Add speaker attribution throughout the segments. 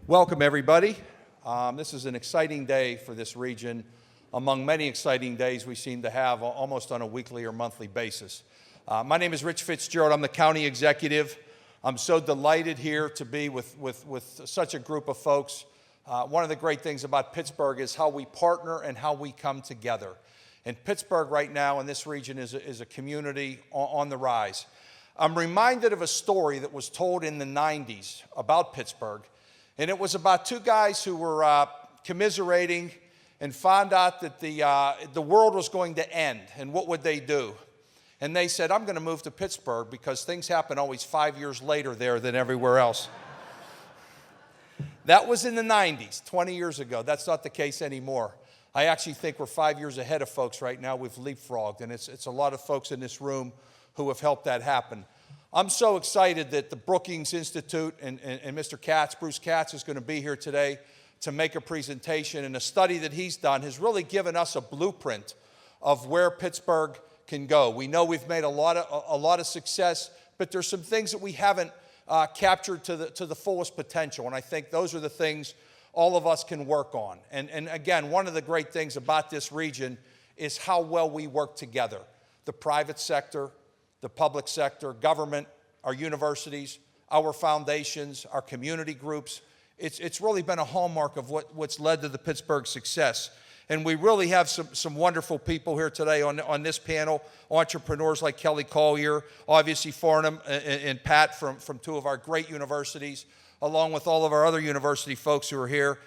Speaker 1: Welcome, everybody. This is an exciting day for this region, among many exciting days we seem to have almost on a weekly or monthly basis. My name is Rich Fitzgerald. I'm the county executive. I'm so delighted here to be with such a group of folks. One of the great things about Pittsburgh is how we partner and how we come together. And Pittsburgh right now in this region is a community on the rise. I'm reminded of a story that was told in the 90s about Pittsburgh. And it was about two guys who were commiserating and found out that the world was going to end. And what would they do? And they said, I'm going to move to Pittsburgh because things happen always 5 years later there than everywhere else. That was in the 90s, 20 years ago. That's not the case anymore. I actually think we're 5 years ahead of folks right now. We've leapfrogged, and it's a lot of folks in this room who have helped that happen. I'm so excited that the Brookings Institute and Mr. Katz, Bruce Katz, is going to be here today to make a presentation. And a study that he's done has really given us a blueprint of where Pittsburgh can go. We know we've made a lot of success, but there's some things that we haven't captured to the fullest potential. And I think those are the things all of us can work on. And again, one of the great things about this region is how well we work together. The private sector, the public sector, government, our universities, our foundations, our community groups. It's really been a hallmark of what's led to the Pittsburgh success. And we really have some wonderful people here today on this panel, entrepreneurs like Kelly Collier, obviously Farnham and Pat from two of our great universities, along with all of our other university folks who are here.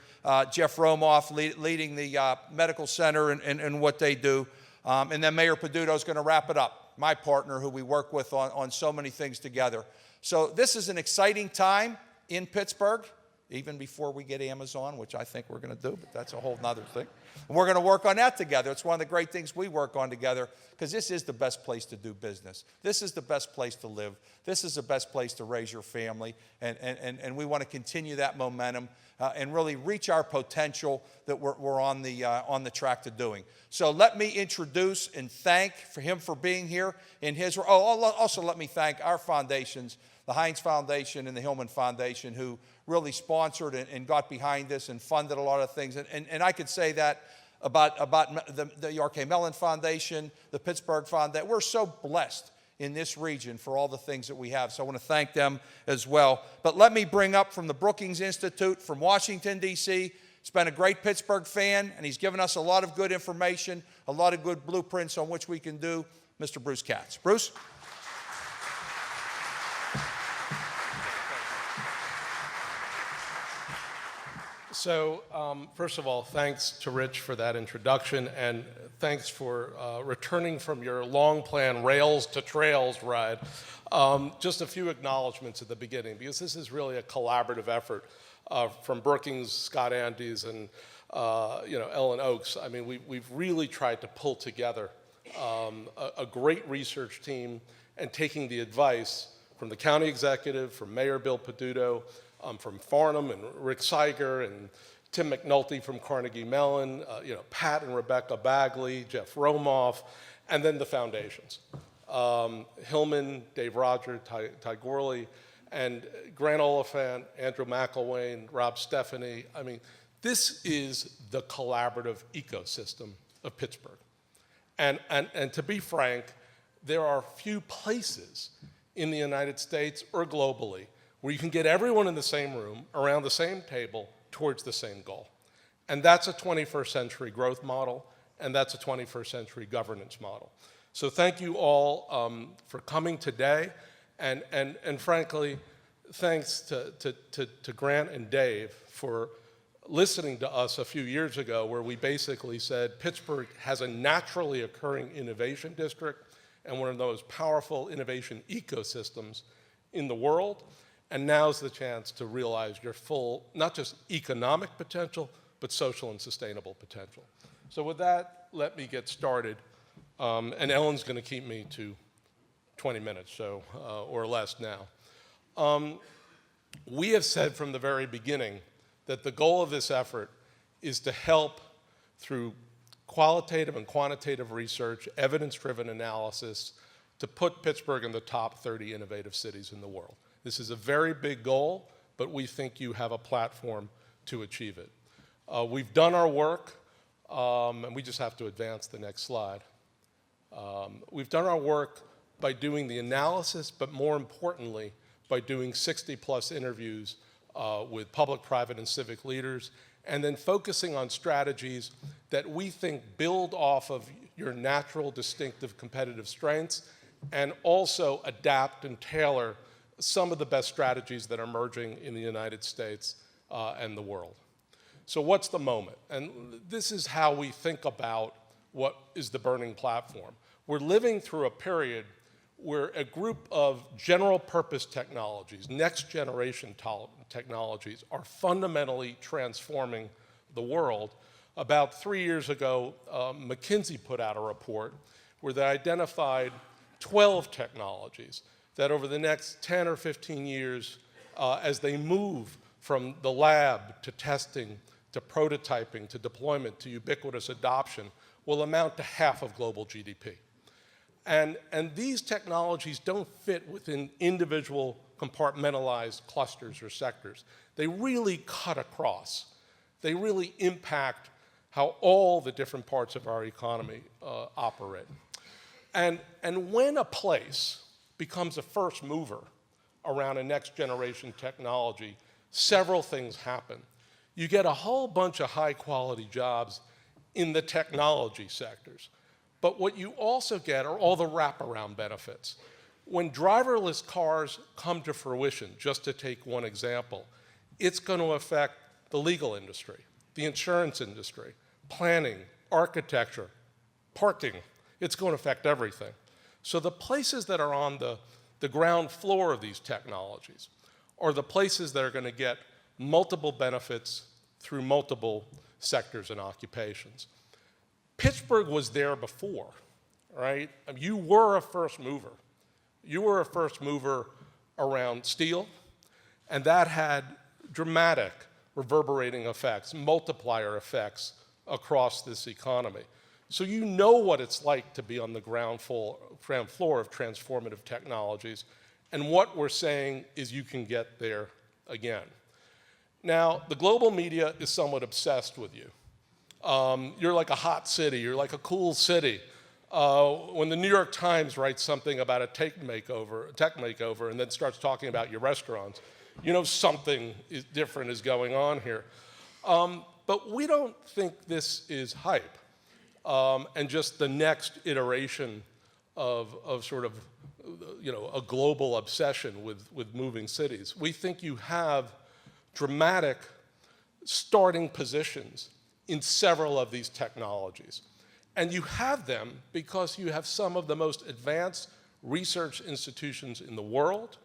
Speaker 1: Jeff Romoff leading the medical center and what they do. And then Mayor Peduto is going to wrap it up. My partner, who we work with on so many things together. So this is an exciting time in Pittsburgh, even before we get Amazon, which I think we're going to do, but that's a whole nother thing. And we're going to work on that together. It's one of the great things we work on together, because this is the best place to do business. This is the best place to live. This is the best place to raise your family, and we want to continue that momentum and really reach our potential that we're on the track to doing. So let me introduce and thank him for being here in his. Also let me thank our foundations, the Heinz Foundation and the Hillman Foundation, who really sponsored and got behind this and funded a lot of things. And I could say that about the R.K. Mellon Foundation, the Pittsburgh Foundation. We're so blessed in this region for all the things that we have. So I want to thank them as well. But let me bring up from the Brookings Institute from Washington, D.C. He's been a great Pittsburgh fan, and he's given us a lot of good information, a lot of good blueprints on which we can do. Mr. Bruce Katz. Bruce?
Speaker 2: So, first of all, thanks to Rich for that introduction, and thanks for returning from your long-planned Rails to Trails ride. Just a few acknowledgments at the beginning, because this is really a collaborative effort from Brookings, Scott Andes, and Ellen Oakes. I mean, we've really tried to pull together a great research team, and taking the advice from the county executive, from Mayor Bill Peduto, from Farnham and Rick Seiger and Tim McNulty from Carnegie Mellon, Pat and Rebecca Bagley, Jeff Romoff, and then the foundations. Hillman, Dave Roger, Ty Gorley, and Grant Oliphant, Andrew McElwain, Rob Stephanie. I mean, this is the collaborative ecosystem of Pittsburgh. And to be frank, there are few places in the United States or globally where you can get everyone in the same room, around the same table, towards the same goal. And that's a 21st century growth model, and that's a 21st century governance model. So thank you all for coming today, and frankly, thanks to Grant and Dave for listening to us a few years ago, where we basically said Pittsburgh has a naturally occurring innovation district and one of those powerful innovation ecosystems in the world. And now's the chance to realize your full, not just economic potential, but social and sustainable potential. So with that, let me get started. And Ellen's going to keep me to 20 minutes, or less now. We have said from the very beginning that the goal of this effort is to help through qualitative and quantitative research, evidence-driven analysis, to put Pittsburgh in the top 30 innovative cities in the world. This is a very big goal, but we think you have a platform to achieve it. We've done our work, and we just have to advance the next slide. We've done our work by doing the analysis, but more importantly, by doing 60+ interviews with public, private, and civic leaders, and then focusing on strategies that we think build off of your natural, distinctive competitive strengths, and also adapt and tailor some of the best strategies that are emerging in the United States and the world. So what's the moment? And this is how we think about what is the burning platform. We're living through a period where a group of general purpose technologies, next generation technologies, are fundamentally transforming the world. About 3 years ago, McKinsey put out a report where they identified 12 technologies that over the next 10 or 15 years, as they move from the lab to testing, to prototyping, to deployment, to ubiquitous adoption, will amount to half of global GDP. And these technologies don't fit within individual compartmentalized clusters or sectors. They really cut across. They really impact how all the different parts of our economy operate. And when a place becomes a first mover around a next generation technology, several things happen. You get a whole bunch of high quality jobs in the technology sectors. But what you also get are all the wraparound benefits. When driverless cars come to fruition, just to take one example, it's going to affect the legal industry, the insurance industry, planning, architecture, parking. It's going to affect everything. So the places that are on the ground floor of these technologies are the places that are going to get multiple benefits through multiple sectors and occupations. Pittsburgh was there before, right? You were a first mover. You were a first mover around steel, and that had dramatic reverberating effects, multiplier effects across this economy. So you know what it's like to be on the ground floor of transformative technologies, and what we're saying is you can get there again. Now, the global media is somewhat obsessed with you. You're like a hot city, you're like a cool city. When the New York Times writes something about a tech makeover, and then starts talking about your restaurants, you know something different is going on here. But we don't think this is hype, and just the next iteration of sort of, you know, a global obsession with moving cities. We think you have dramatic starting positions in several of these technologies. And you have them because you have some of the most advanced research institutions in the world,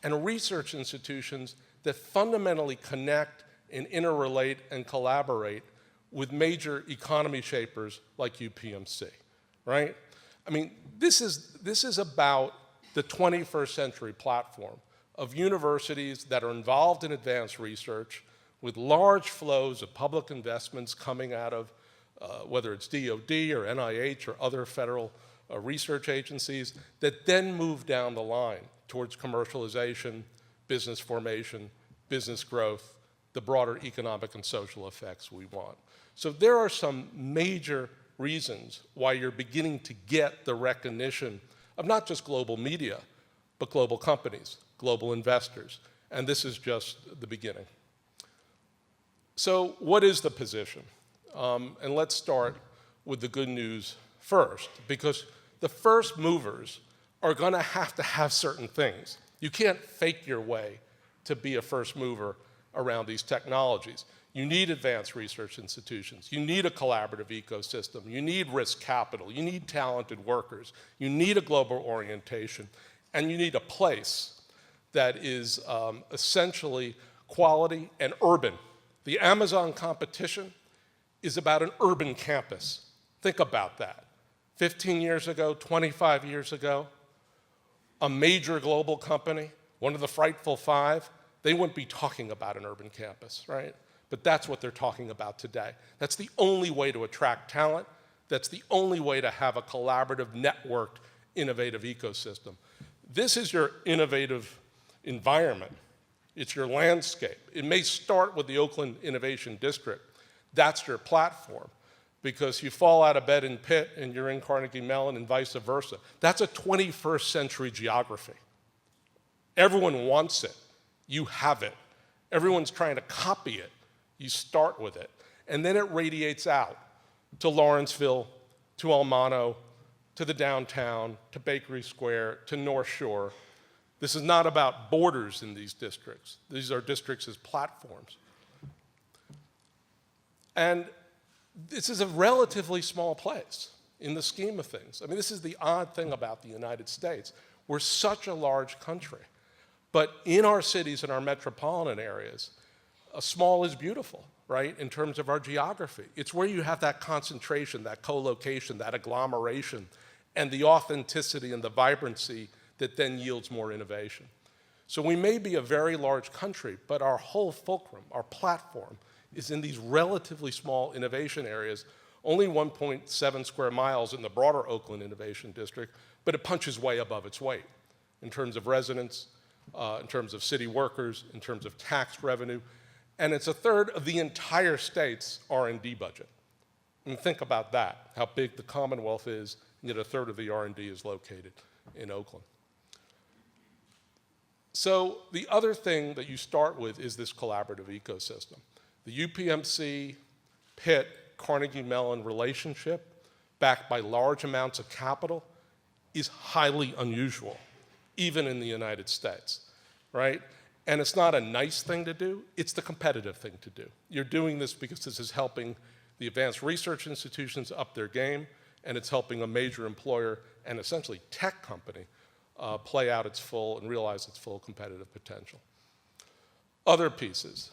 Speaker 2: and research institutions that fundamentally connect and interrelate and collaborate with major economy shapers like UPMC, right? I mean, this is about the 21st century platform of universities that are involved in advanced research with large flows of public investments coming out of whether it's DOD or NIH or other federal research agencies that then move down the line towards commercialization, business formation, business growth, the broader economic and social effects we want. So there are some major reasons why you're beginning to get the recognition of not just global media, but global companies, global investors, and this is just the beginning. So what is the position? And let's start with the good news first, because the first movers are going to have certain things. You can't fake your way to be a first mover around these technologies. You need advanced research institutions. You need a collaborative ecosystem. You need risk capital. You need talented workers. You need a global orientation. And you need a place that is essentially quality and urban. The Amazon competition is about an urban campus. Think about that. 15 years ago, 25 years ago, a major global company, one of the frightful five, they wouldn't be talking about an urban campus, right? But that's what they're talking about today. That's the only way to attract talent. That's the only way to have a collaborative, networked, innovative ecosystem. This is your innovative environment. It's your landscape. It may start with the Oakland Innovation District. That's your platform, because you fall out of bed in Pitt and you're in Carnegie Mellon and vice versa. That's a 21st century geography. Everyone wants it. You have it. Everyone's trying to copy it. You start with it. And then it radiates out to Lawrenceville, to El Monte, to the downtown, to Bakery Square, to North Shore. This is not about borders in these districts. These are districts as platforms. And this is a relatively small place in the scheme of things. I mean, this is the odd thing about the United States. We're such a large country. But in our cities and our metropolitan areas, small is beautiful, right, in terms of our geography. It's where you have that concentration, that co-location, that agglomeration, and the authenticity and the vibrancy that then yields more innovation. So we may be a very large country, but our whole fulcrum, our platform, is in these relatively small innovation areas, only 1.7 square miles in the broader Oakland Innovation District, but it punches way above its weight in terms of residents, in terms of city workers, in terms of tax revenue, and it's a third of the entire state's R&D budget. I mean, think about that, how big the Commonwealth is, and yet a third of the R&D is located in Oakland. So the other thing that you start with is this collaborative ecosystem. The UPMC, Pitt, Carnegie Mellon relationship, backed by large amounts of capital, is highly unusual, even in the United States, right? And it's not a nice thing to do, it's the competitive thing to do. You're doing this because this is helping the advanced research institutions up their game, and it's helping a major employer and essentially tech company play out its full and realize its full competitive potential. Other pieces.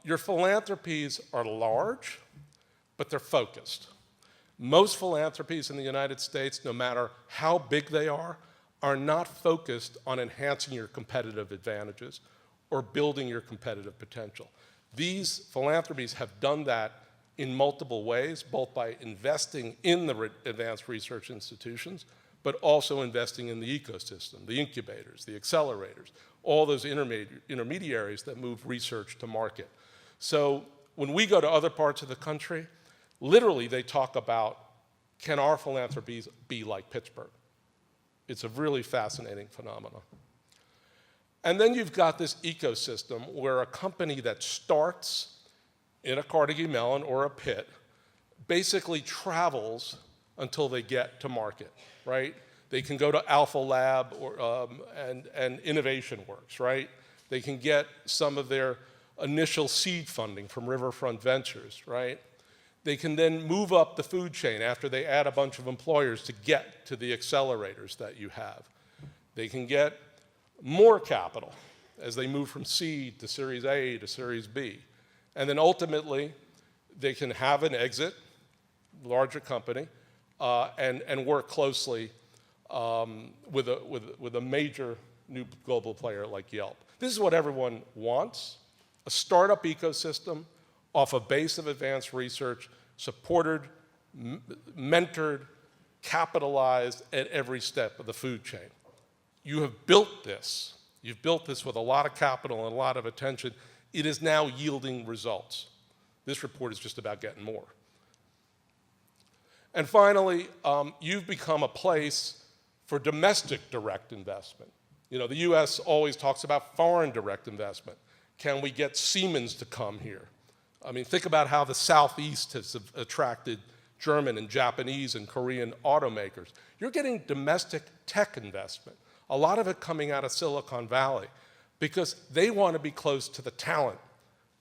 Speaker 2: Your philanthropies are large, but they're focused. Most philanthropies in the United States, no matter how big they are not focused on enhancing your competitive advantages or building your competitive potential. These philanthropies have done that in multiple ways, both by investing in the advanced research institutions, but also investing in the ecosystem, the incubators, the accelerators, all those intermediaries that move research to market. So when we go to other parts of the country, literally they talk about, can our philanthropies be like Pittsburgh? It's a really fascinating phenomenon. And then you've got this ecosystem where a company that starts in a Carnegie Mellon or a Pitt basically travels until they get to market, right? They can go to Alpha Lab or, and Innovation Works, right? They can get some of their initial seed funding from Riverfront Ventures, right? They can then move up the food chain after they add a bunch of employers to get to the accelerators that you have. They can get more capital as they move from seed to Series A to Series B. And then ultimately, they can have an exit, larger company, and work closely with a major new global player like Yelp. This is what everyone wants, a startup ecosystem off a base of advanced research, supported, mentored, capitalized at every step of the food chain. You have built this. You've built this with a lot of capital and a lot of attention. It is now yielding results. This report is just about getting more. And finally, you've become a place for domestic direct investment. You know, the US always talks about foreign direct investment. Can we get Siemens to come here? I mean, think about how the Southeast has attracted German and Japanese and Korean automakers. You're getting domestic tech investment, a lot of it coming out of Silicon Valley, because they want to be close to the talent.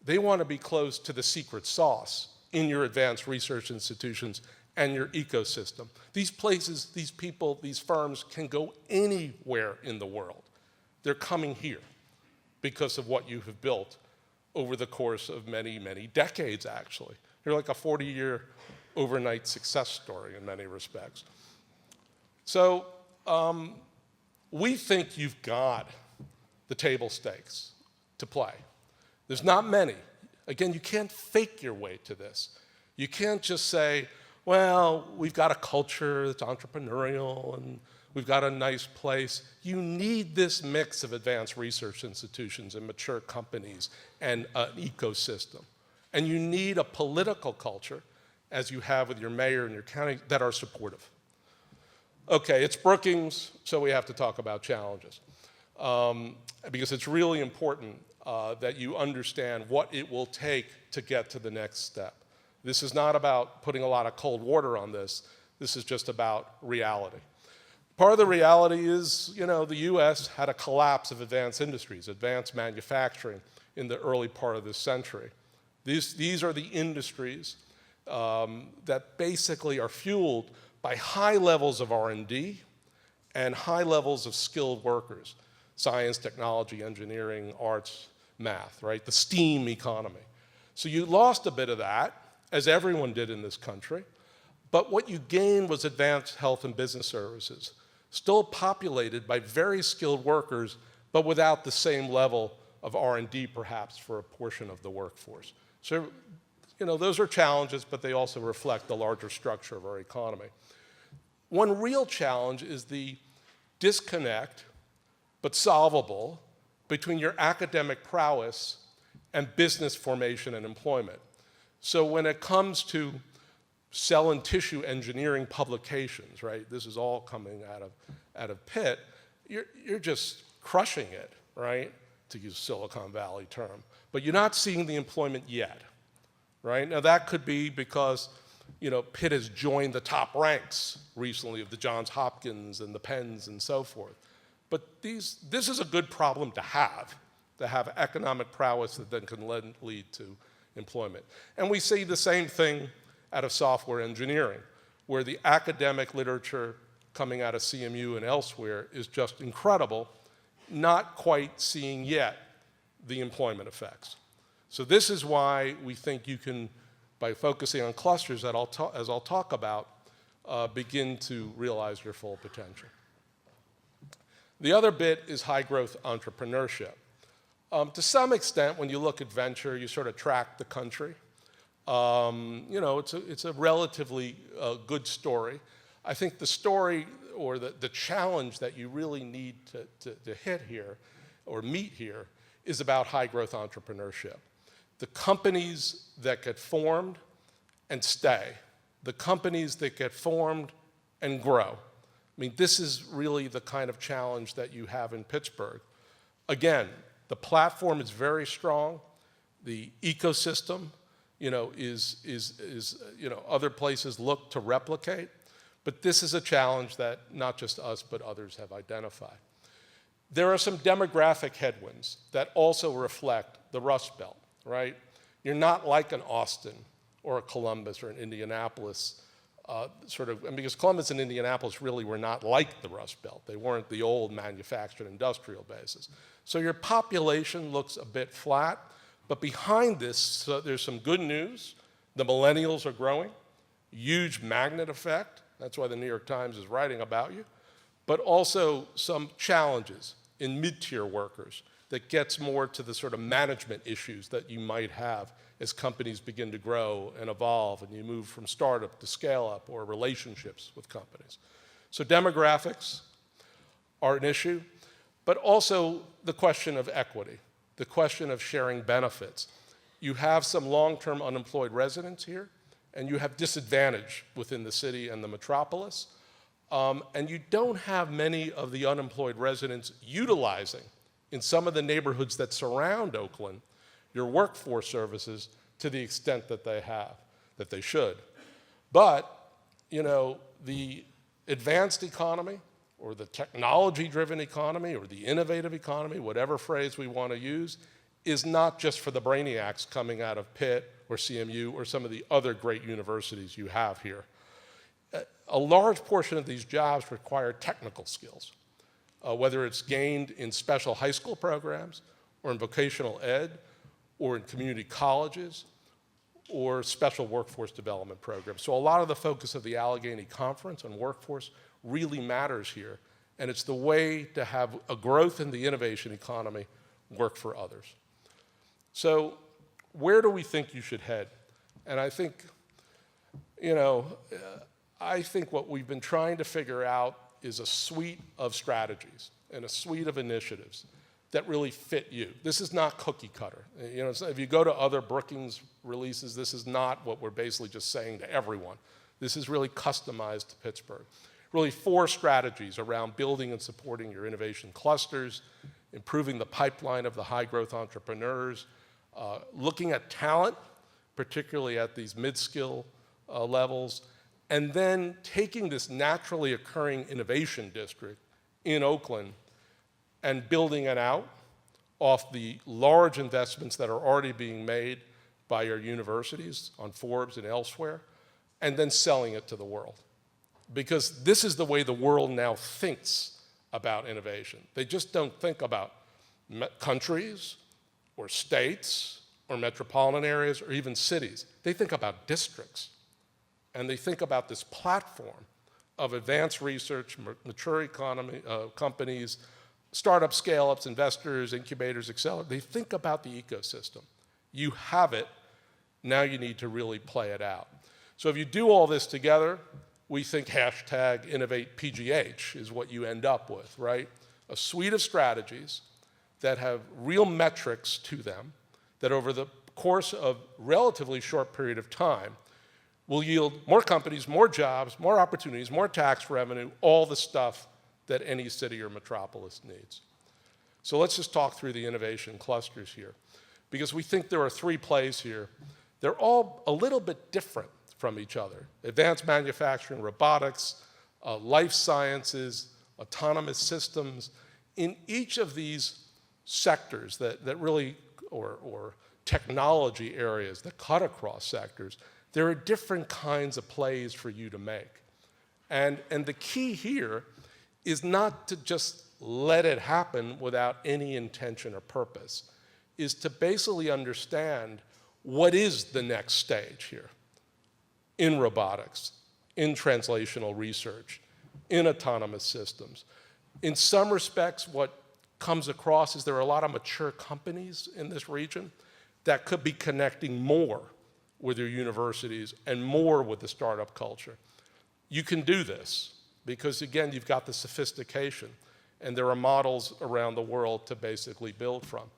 Speaker 2: They want to be close to the secret sauce in your advanced research institutions and your ecosystem. These places, these people, these firms can go anywhere in the world. They're coming here because of what you have built over the course of many, many decades, actually. You're like a 40-year overnight success story in many respects. So we think you've got the table stakes to play. There's not many. Again, you can't fake your way to this. You can't just say, well, we've got a culture that's entrepreneurial and We've got a nice place. You need this mix of advanced research institutions and mature companies and an ecosystem. And you need a political culture, as you have with your mayor and your county, that are supportive. Okay, it's Brookings, so we have to talk about challenges. Because it's really important that you understand what it will take to get to the next step. This is not about putting a lot of cold water on this. This is just about reality. Part of the reality is, the US had a collapse of advanced industries, advanced manufacturing in the early part of this century. These are the industries that basically are fueled by high levels of R&D and high levels of skilled workers, science, technology, engineering, arts, math, right? The STEAM economy. So you lost a bit of that, as everyone did in this country, but what you gained was advanced health and business services, still populated by very skilled workers, but without the same level of R&D perhaps for a portion of the workforce. So, those are challenges, but they also reflect the larger structure of our economy. One real challenge is the disconnect, but solvable, between your academic prowess and business formation and employment. So when it comes to cell and tissue engineering publications, right? This is all coming out of Pitt. You're just crushing it, right? To use a Silicon Valley term. But you're not seeing the employment yet, right? Now that could be because, Pitt has joined the top ranks recently of the Johns Hopkins and the Penns and so forth. But this is a good problem to have economic prowess that then can lead to employment. And we see the same thing out of software engineering, where the academic literature coming out of CMU and elsewhere is just incredible, not quite seeing yet the employment effects. So this is why we think you can, by focusing on clusters that as I'll talk about, begin to realize your full potential. The other bit is high growth entrepreneurship. To some extent, when you look at venture, you sort of track the country. It's a relatively good story. I think the story or the challenge that you really need to hit here or meet here is about high growth entrepreneurship. The companies that get formed and stay, the companies that get formed and grow. I mean, this is really the kind of challenge that you have in Pittsburgh. Again, the platform is very strong. The ecosystem, is other places look to replicate. But this is a challenge that not just us, but others have identified. There are some demographic headwinds that also reflect the Rust Belt, right? You're not like an Austin or a Columbus or an Indianapolis, because Columbus and Indianapolis really were not like the Rust Belt. They weren't the old manufactured industrial bases. So your population looks a bit flat, but behind this, there's some good news. The millennials are growing, huge magnet effect. That's why the New York Times is writing about you. But also some challenges in mid-tier workers that gets more to the sort of management issues that you might have as companies begin to grow and evolve and you move from startup to scale up or relationships with companies. So demographics are an issue, but also the question of equity, the question of sharing benefits. You have some long-term unemployed residents here, and you have disadvantage within the city and the metropolis, and you don't have many of the unemployed residents utilizing in some of the neighborhoods that surround Oakland your workforce services to the extent that they should. But, the advanced economy or the technology-driven economy or the innovative economy, whatever phrase we want to use, is not just for the brainiacs coming out of Pitt or CMU or some of the other great universities you have here. A large portion of these jobs require technical skills, whether it's gained in special high school programs or in vocational ed or in community colleges or special workforce development programs. So a lot of the focus of the Allegheny Conference on workforce really matters here, and it's the way to have a growth in the innovation economy work for others. So where do we think you should head? And I think what we've been trying to figure out is a suite of strategies and a suite of initiatives that really fit you. This is not cookie cutter. You know, if you go to other Brookings releases, this is not what we're basically just saying to everyone. This is really customized to Pittsburgh. Really 4 strategies around building and supporting your innovation clusters, improving the pipeline of the high-growth entrepreneurs, looking at talent, particularly at these mid-skill levels, and then taking this naturally occurring innovation district in Oakland and building it out off the large investments that are already being made by your universities on Forbes and elsewhere, and then selling it to the world. Because this is the way the world now thinks about innovation. They just don't think about countries or states or metropolitan areas or even cities. They think about districts. And they think about this platform of advanced research, mature economy, companies, startup scale-ups, investors, incubators, accelerators. They think about the ecosystem. You have it, now you need to really play it out. So if you do all this together, we think #InnovatePGH is what you end up with, right? A suite of strategies that have real metrics to them that over the course of relatively short period of time will yield more companies, more jobs, more opportunities, more tax revenue, all the stuff that any city or metropolis needs. So let's just talk through the innovation clusters here, because we think there are 3 plays here. They're all a little bit different from each other. Advanced manufacturing, robotics, life sciences, autonomous systems. In each of these sectors that really, or technology areas that cut across sectors, there are different kinds of plays for you to make. And the key here is not to just let it happen without any intention or purpose, is to basically understand what is the next stage here in robotics, in translational research, in autonomous systems. In some respects, what comes across is there are a lot of mature companies in this region that could be connecting more with your universities and more with the startup culture. You can do this because, again, you've got the sophistication and there are models around the world to basically build from.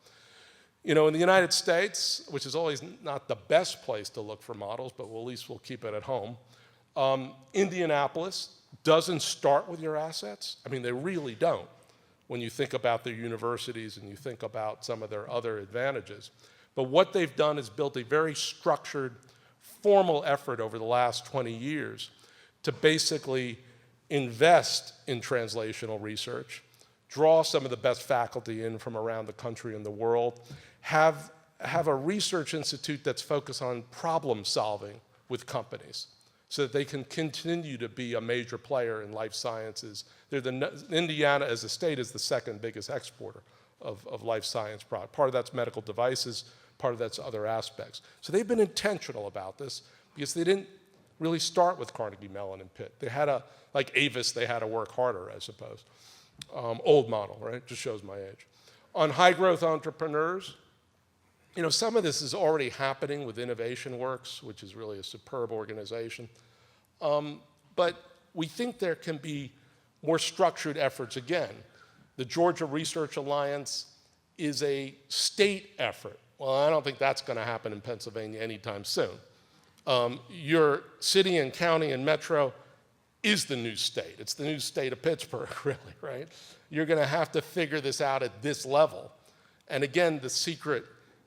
Speaker 2: You know, in the United States, which is always not the best place to look for models, but at least we'll keep it at home, Indianapolis doesn't start with your assets. I mean, they really don't when you think about their universities and you think about some of their other advantages. But what they've done is built a very structured, formal effort over the last 20 years to basically invest in translational research, draw some of the best faculty in from around the country and the world, have a research institute that's focused on problem solving with companies so that they can continue to be a major player in life sciences. Indiana as a state is the 2nd biggest exporter of life science product. Part of that's medical devices, part of that's other aspects. So they've been intentional about this because they didn't really start with Carnegie Mellon and Pitt. They had like Avis, they had to work harder, I suppose. Old model, right? Just shows my age. On high growth entrepreneurs, you know, some of this is already happening with Innovation Works, which is really a superb organization. But we think there can be more structured efforts. Again, the Georgia Research Alliance is a state effort. Well, I don't think that's going to happen in Pennsylvania anytime soon. Your city and county and metro is the new state. It's the new state of Pittsburgh, really, right? You're going to have to figure this out at this level. And again, the secret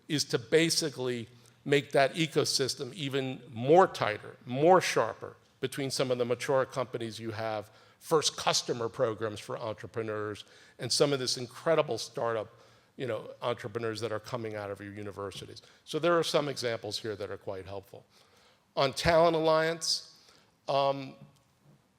Speaker 2: is to basically make that ecosystem even more tighter, more sharper between some of the mature companies you have, first customer programs for entrepreneurs, and some of this incredible startup, you know, entrepreneurs that are coming out of your universities. So there are some examples here that are quite helpful. On Talent Alliance,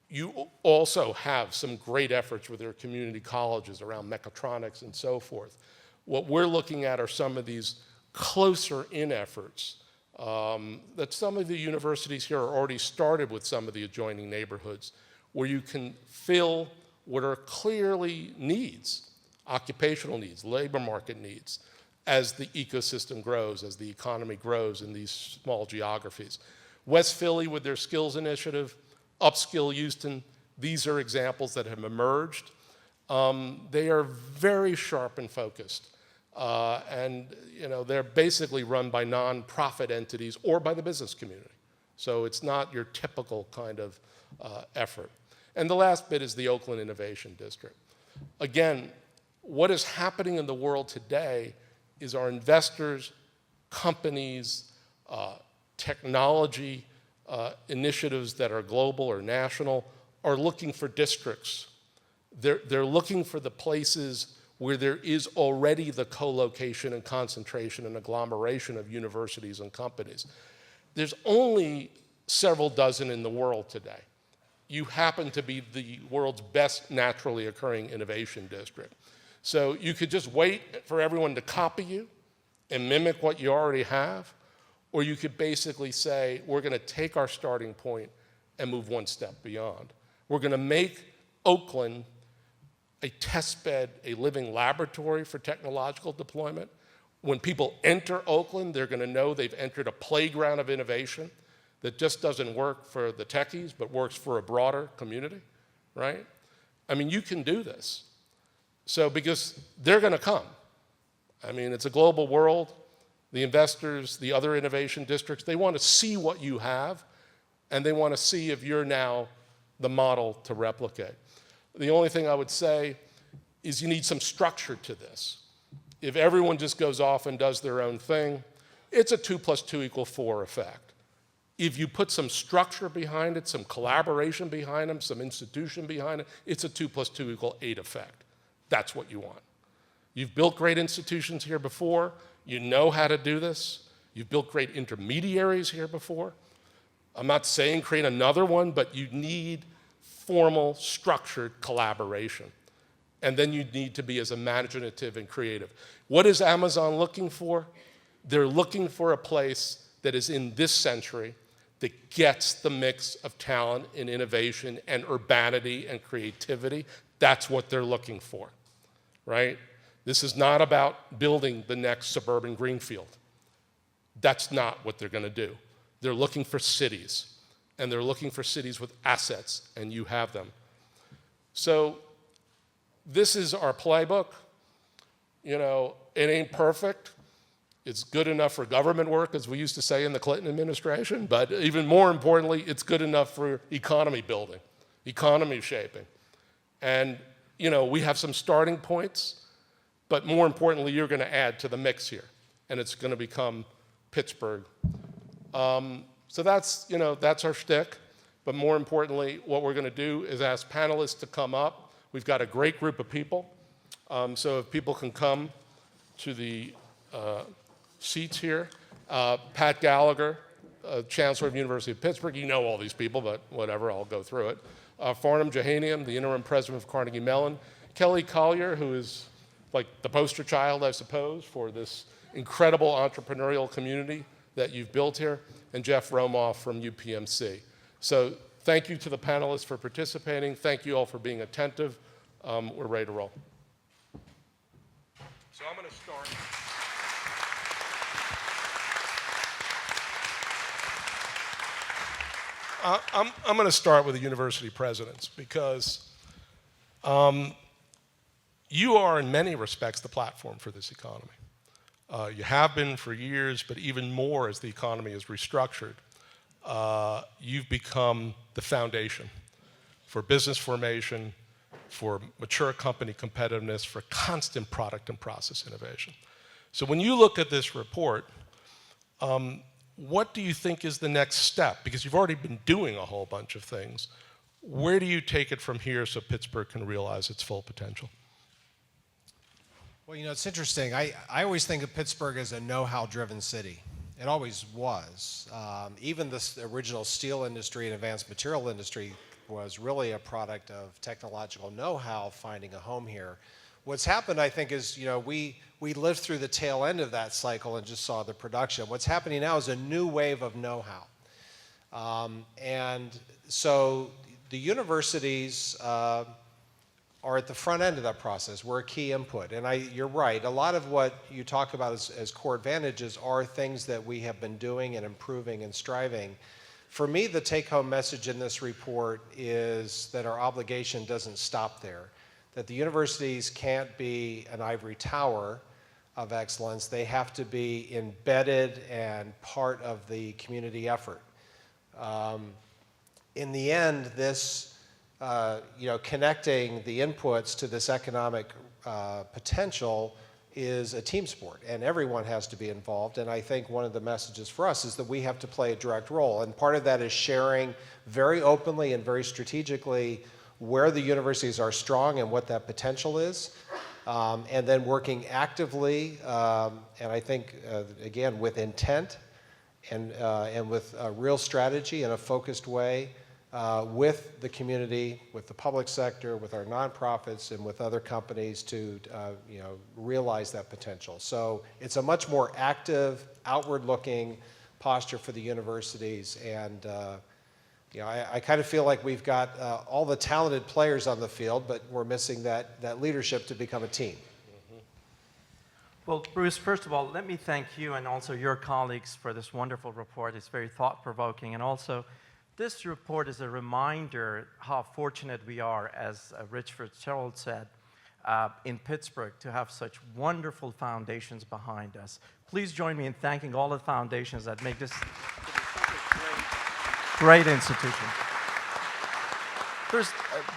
Speaker 2: you also have some great efforts with your community colleges around mechatronics and so forth. What we're looking at are some of these closer in efforts that some of the universities here are already started with some of the adjoining neighborhoods where you can fill what are clearly needs, occupational needs, labor market needs, as the ecosystem grows, as the economy grows in these small geographies. West Philly with their skills initiative, Upskill Houston, These are examples that have emerged. They are very sharp and focused. And they're basically run by nonprofit entities or by the business community. So it's not your typical kind of effort. And the last bit is the Oakland Innovation District. Again, what is happening in the world today is our investors, companies, technology initiatives that are global or national are looking for districts. They're looking for the places where there is already the co-location and concentration and agglomeration of universities and companies. There's only several dozen in the world today. You happen to be the world's best naturally occurring innovation district. So you could just wait for everyone to copy you and mimic what you already have, or you could basically say, we're going to take our starting point and move one step beyond. We're going to make Oakland a test bed, a living laboratory for technological deployment. When people enter Oakland, they're going to know they've entered a playground of innovation that just doesn't work for the techies, but works for a broader community, right? I mean, you can do this. So, because they're going to come. I mean, it's a global world. The investors, the other innovation districts, they want to see what you have, and they want to see if you're now the model to replicate. The only thing I would say is you need some structure to this. If everyone just goes off and does their own thing, it's a 2 + 2 = 4 effect. If you put some structure behind it, some collaboration behind them, some institution behind it, it's a 2 + 2 = 8 effect. That's what you want. You've built great institutions here before. You know how to do this. You've built great intermediaries here before. I'm not saying create another one, but you need formal, structured collaboration. And then you need to be as imaginative and creative. What is Amazon looking for? They're looking for a place that is in this century that gets the mix of talent and innovation and urbanity and creativity. That's what they're looking for, right? This is not about building the next suburban greenfield. That's not what they're going to do. They're looking for cities, and they're looking for cities with assets, and you have them. So this is our playbook. You know, it ain't perfect. It's good enough for government work, as we used to say in the Clinton administration, but even more importantly, it's good enough for economy building, economy shaping. And, you know, we have some starting points, but more importantly, you're going to add to the mix here, and it's going to become Pittsburgh. So that's, you know, that's our shtick. But more importantly, what we're going to do is ask panelists to come up. We've got a great group of people. So if people can come to the seats here. Pat Gallagher, Chancellor of the University of Pittsburgh. You know all these people, but whatever, I'll go through it. Farnham Jahanian, the interim president of Carnegie Mellon. Kelly Collier, who is like the poster child, I suppose, for this incredible entrepreneurial community that you've built here. And Jeff Romoff from UPMC. So thank you to the panelists for participating. Thank you all for being attentive. We're ready to roll. So I'm going to start. I'm going to start with the university presidents because you are in many respects the platform for this economy. You have been for years, but even more as the economy is restructured. You've become the foundation for business formation, for mature company competitiveness, for constant product and process innovation. So when you look at this report, what do you think is the next step? Because you've already been doing a whole bunch of things. Where do you take it from here so Pittsburgh can realize its full potential?
Speaker 3: Well, you know, it's interesting. I always think of Pittsburgh as a know-how driven city. It always was. Even the original steel industry and advanced material industry was really a product of technological know-how finding a home here. What's happened, I think, is, you know, we lived through the tail end of that cycle and just saw the production. What's happening now is a new wave of know-how. And so the universities are at the front end of that process. We're a key input. And you're right, a lot of what you talk about as core advantages are things that we have been doing and improving and striving For me, the take-home message in this report is that our obligation doesn't stop there, that the universities can't be an ivory tower of excellence. They have to be embedded and part of the community effort. In the end, this, connecting the inputs to this economic potential is a team sport, and everyone has to be involved. And I think one of the messages for us is that we have to play a direct role. And part of that is sharing very openly and very strategically where the universities are strong and what that potential is. And then working actively, and I think, again, with intent and with a real strategy in a focused way, with the community, with the public sector, with our nonprofits, and with other companies to realize that potential. So it's a much more active, outward-looking posture for the universities, and I kind of feel like we've got all the talented players on the field, but we're missing that leadership to become a team.
Speaker 4: Well, Bruce, first of all, let me thank you and also your colleagues for this wonderful report. It's very thought-provoking, and also this report is a reminder how fortunate we are, as Rich Fitzgerald said, in Pittsburgh to have such wonderful foundations behind us. Please join me in thanking all the foundations that make this such a great institution.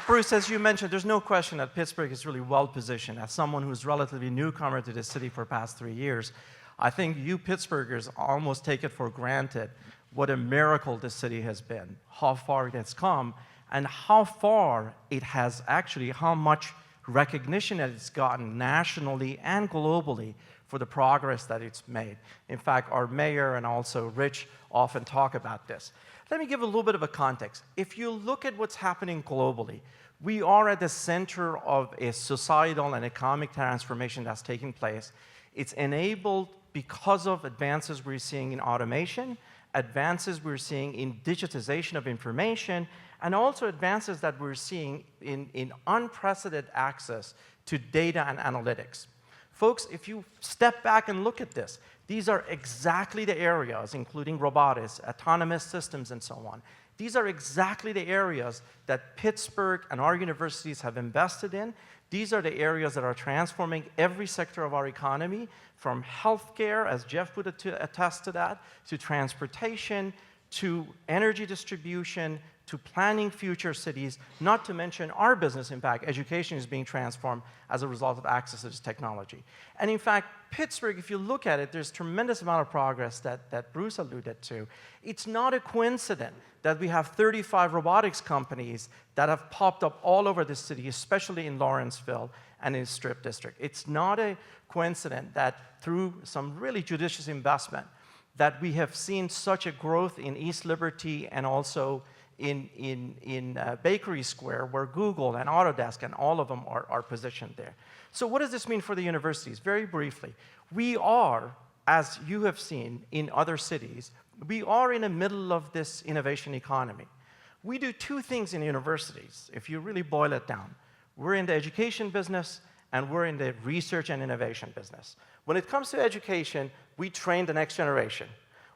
Speaker 4: Bruce, as you mentioned, there's no question that Pittsburgh is really well positioned. As someone who's relatively newcomer to this city for the past 3 years, I think you Pittsburghers almost take it for granted what a miracle this city has been, how far it has come, and how far it has actually, how much recognition that it's gotten nationally and globally for the progress that it's made. In fact, our mayor and also Rich often talk about this. Let me give a little bit of a context. If you look at what's happening globally, we are at the center of a societal and economic transformation that's taking place. It's enabled because of advances we're seeing in automation, advances we're seeing in digitization of information, and also advances that we're seeing in unprecedented access to data and analytics. Folks, if you step back and look at this, these are exactly the areas, including robotics, autonomous systems, and so on. These are exactly the areas that Pittsburgh and our universities have invested in. These are the areas that are transforming every sector of our economy, from healthcare, as Jeff would attest to that, to transportation, to energy distribution, to planning future cities, not to mention our business impact. Education is being transformed as a result of access to this technology. And in fact, Pittsburgh, if you look at it, there's tremendous amount of progress that Bruce alluded to. It's not a coincidence that we have 35 robotics companies that have popped up all over the city, especially in Lawrenceville and in Strip District. It's not a coincidence that through some really judicious investment that we have seen such a growth in East Liberty and also in Bakery Square, where Google and Autodesk and all of them are positioned there. So what does this mean for the universities? Very briefly, we are, as you have seen in other cities, we are in the middle of this innovation economy. We do two things in universities, if you really boil it down. We're in the education business, and we're in the research and innovation business. When it comes to education, we train the next generation.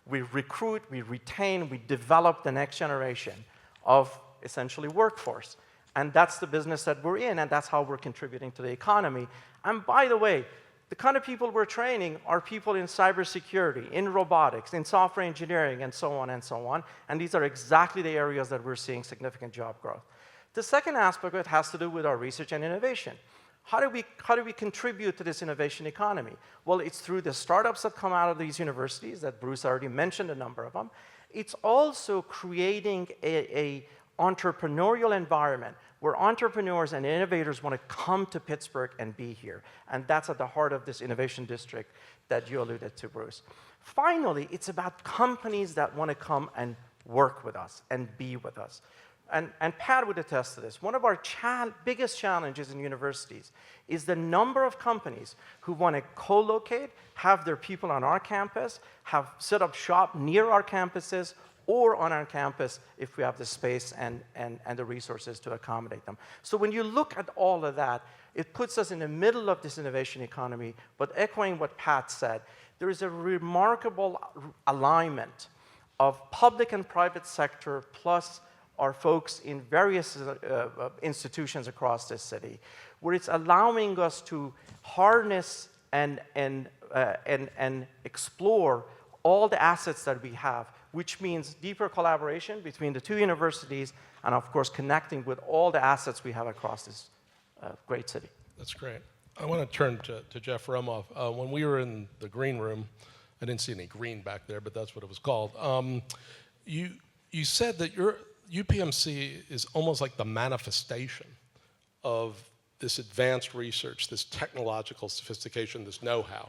Speaker 4: We recruit, we retain, we develop the next generation of essentially workforce. And that's the business that we're in, and that's how we're contributing to the economy. And by the way, the kind of people we're training are people in cybersecurity, in robotics, in software engineering, and so on and so on. And these are exactly the areas that we're seeing significant job growth. The second aspect of it has to do with our research and innovation. How do we contribute to this innovation economy? Well, it's through the startups that come out of these universities, that Bruce already mentioned a number of them. It's also creating an entrepreneurial environment where entrepreneurs and innovators want to come to Pittsburgh and be here. And that's at the heart of this innovation district that you alluded to, Bruce. Finally, it's about companies that want to come and work with us and be with us. And Pat would attest to this. One of our biggest challenges in universities is the number of companies who want to co-locate, have their people on our campus, have set up shop near our campuses, or on our campus if we have the space and the resources to accommodate them. So when you look at all of that, it puts us in the middle of this innovation economy, but echoing what Pat said, there is a remarkable alignment of public and private sector, plus our folks in various institutions across this city, where it's allowing us to harness and explore all the assets that we have, which means deeper collaboration between the two universities and, of course, connecting with all the assets we have across this great city.
Speaker 2: That's great. I want to turn to Jeff Romoff. When we were in the green room, I didn't see any green back there, but that's what it was called. You said that your UPMC is almost like the manifestation of this advanced research, this technological sophistication, this know-how.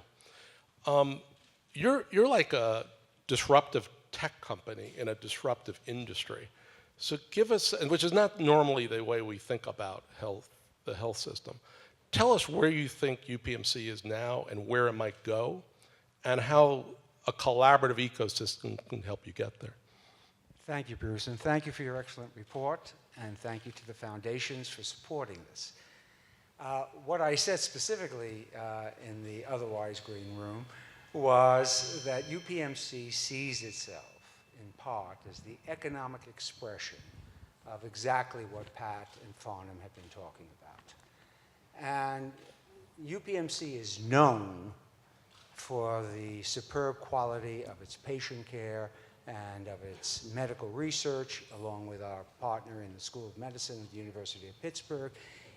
Speaker 2: You're like a disruptive tech company in a disruptive industry. So give us, and which is not normally the way we think about health, the health system. Tell us where you think UPMC is now and where it might go, and how a collaborative ecosystem can help you get there.
Speaker 5: Thank you, Bruce, and thank you for your excellent report, and thank you to the foundations for supporting this. What I said specifically in the otherwise green room was that UPMC sees itself, in part, as the economic expression of exactly what Pat and Farnham have been talking about. And UPMC is known for the superb quality of its patient care and of its medical research, along with our partner in the School of Medicine at the University of Pittsburgh.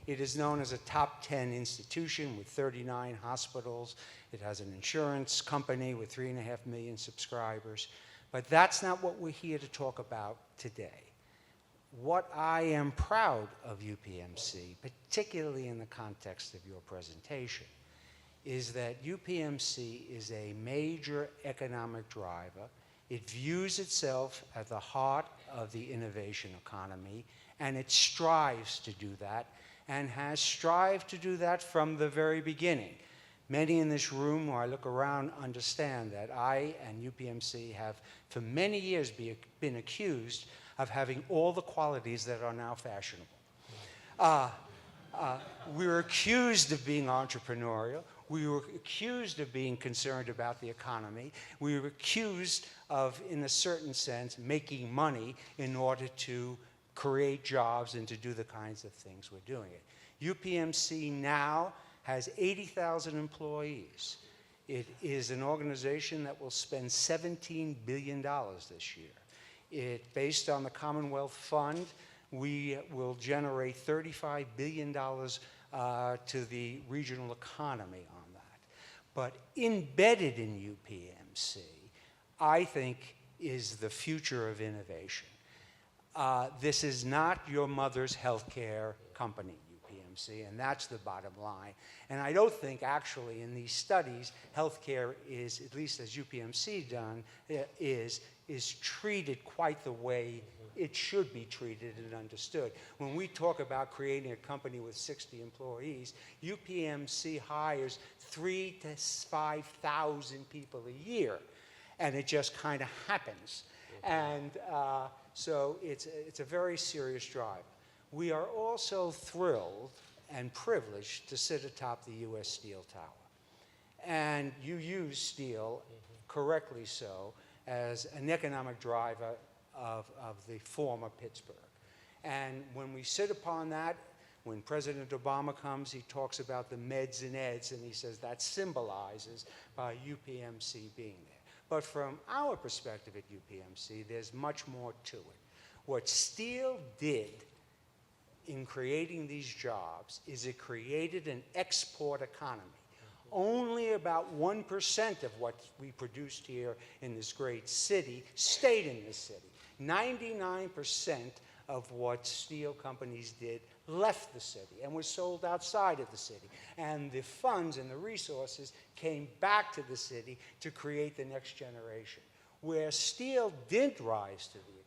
Speaker 5: It is known as a top 10 institution with 39 hospitals. It has an insurance company with 3.5 million subscribers. But that's not what we're here to talk about today. What I am proud of UPMC, particularly in the context of your presentation, is that UPMC is a major economic driver. It views itself at the heart of the innovation economy, and it strives to do that, and has strived to do that from the very beginning. Many in this room, who I look around, understand that I and UPMC have for many years been accused of having all the qualities that are now fashionable. We were accused of being entrepreneurial. We were accused of being concerned about the economy. We were accused of, in a certain sense, making money in order to create jobs and to do the kinds of things we're doing it. UPMC now has 80,000 employees. It is an organization that will spend $17 billion this year. Based on the Commonwealth Fund, we will generate $35 billion to the regional economy on that. But embedded in UPMC, I think, is the future of innovation. This is not your mother's healthcare company, UPMC, and that's the bottom line. And I don't think, actually, in these studies, healthcare is, at least as UPMC is treated quite the way it should be treated and understood. When we talk about creating a company with 60 employees, UPMC hires 3,000 to 5,000 people a year, and it just kind of happens. And so it's a very serious drive. We are also thrilled and privileged to sit atop the U.S. Steel Tower. And you use steel, correctly so, as an economic driver of the former Pittsburgh. And when we sit upon that, when President Obama comes, he talks about the meds and eds, and he says that symbolizes by UPMC being there. But from our perspective at UPMC, there's much more to it. What steel did in creating these jobs is it created an export economy. Only about 1% of what we produced here in this great city stayed in this city. 99% of what steel companies did left the city and was sold outside of the city. And the funds and the resources came back to the city to create the next generation. Where steel didn't rise to the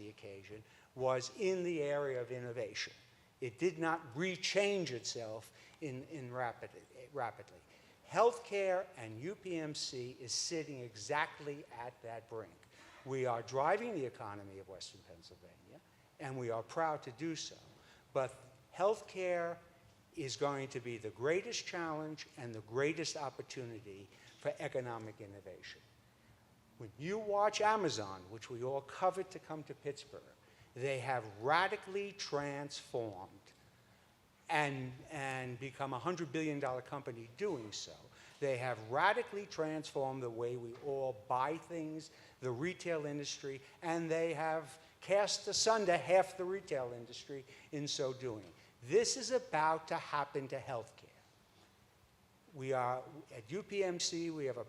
Speaker 5: occasion, was in the area of innovation. It did not rechange itself rapidly. Healthcare and UPMC is sitting exactly at that brink. We are driving the economy of Western Pennsylvania, and we are proud to do so. But healthcare is going to be the greatest challenge and the greatest opportunity for economic innovation. When you watch Amazon, which we all covet to come to Pittsburgh, they have radically transformed and become a $100 billion company doing so. They have radically transformed the way we all buy things, the retail industry, and they have cast asunder half the retail industry in so doing. This is about to happen to healthcare. We are, at UPMC, we have a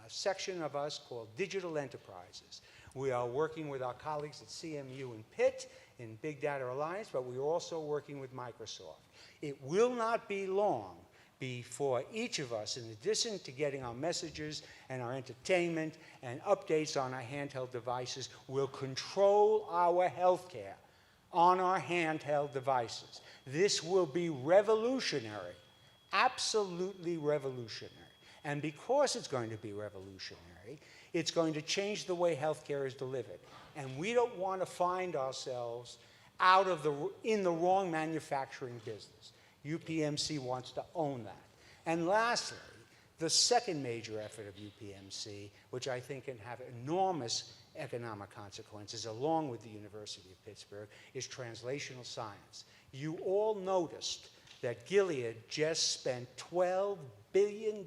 Speaker 5: section of us called Digital Enterprises. We are working with our colleagues at CMU and Pitt in Big Data Alliance, but we're also working with Microsoft. It will not be long before each of us, in addition to getting our messages and our entertainment and updates on our handheld devices, will control our healthcare on our handheld devices. This will be revolutionary, absolutely revolutionary. And because it's going to be revolutionary, it's going to change the way healthcare is delivered. And we don't want to find ourselves in the wrong manufacturing business. UPMC wants to own that. And lastly, the second major effort of UPMC, which I think can have enormous economic consequences, along with the University of Pittsburgh, is translational science. You all noticed that Gilead just spent $12 billion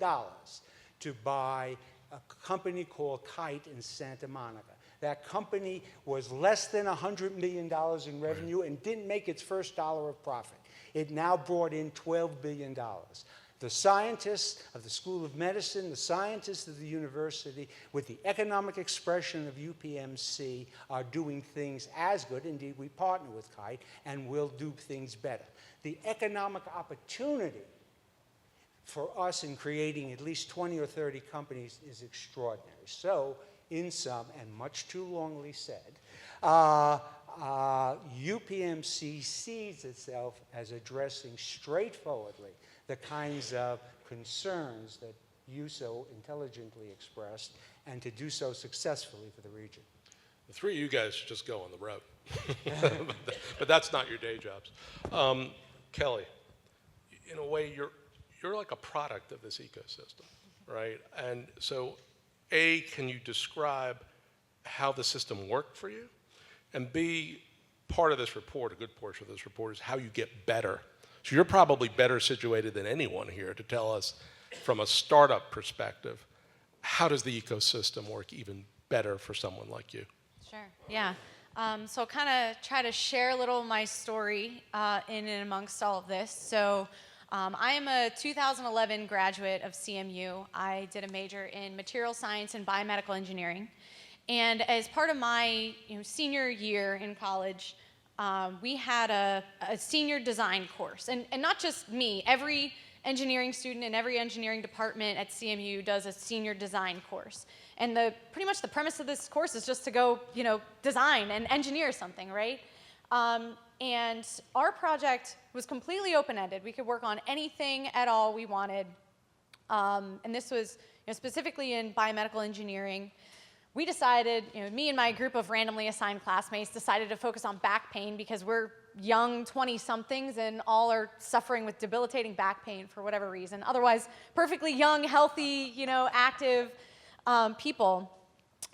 Speaker 5: to buy a company called Kite in Santa Monica. That company was less than $100 million in revenue and didn't make its first dollar of profit. It now brought in $12 billion. The scientists of the School of Medicine, the scientists of the university, with the economic expression of UPMC, are doing things as good. Indeed, we partner with Kite and will do things better. The economic opportunity for us in creating at least 20 or 30 companies is extraordinary. So, in sum, and much too longly said, UPMC sees itself as addressing straightforwardly the kinds of concerns that you so intelligently expressed, and to do so successfully for the region.
Speaker 2: The three of you guys just go on the road. But that's not your day jobs. Kelly, in a way, you're like a product of this ecosystem, right? And so, A, can you describe how the system worked for you? And B, part of this report, a good portion of this report, is how you get better. So you're probably better situated than anyone here to tell us, from a startup perspective, how does the ecosystem work even better for someone like you?
Speaker 6: Sure, yeah. So I'll kind of try to share a little of my story in and amongst all of this. So I am a 2011 graduate of CMU. I did a major in material science and biomedical engineering. And as part of my senior year in college, we had a senior design course. And not just me, every engineering student in every engineering department at CMU does a senior design course. And pretty much the premise of this course is just to go, design and engineer something, right? And our project was completely open-ended. We could work on anything at all we wanted. And this was specifically in biomedical engineering. We decided, me and my group of randomly assigned classmates decided to focus on back pain because we're young 20-somethings and all are suffering with debilitating back pain for whatever reason. Otherwise, perfectly young, healthy, active people.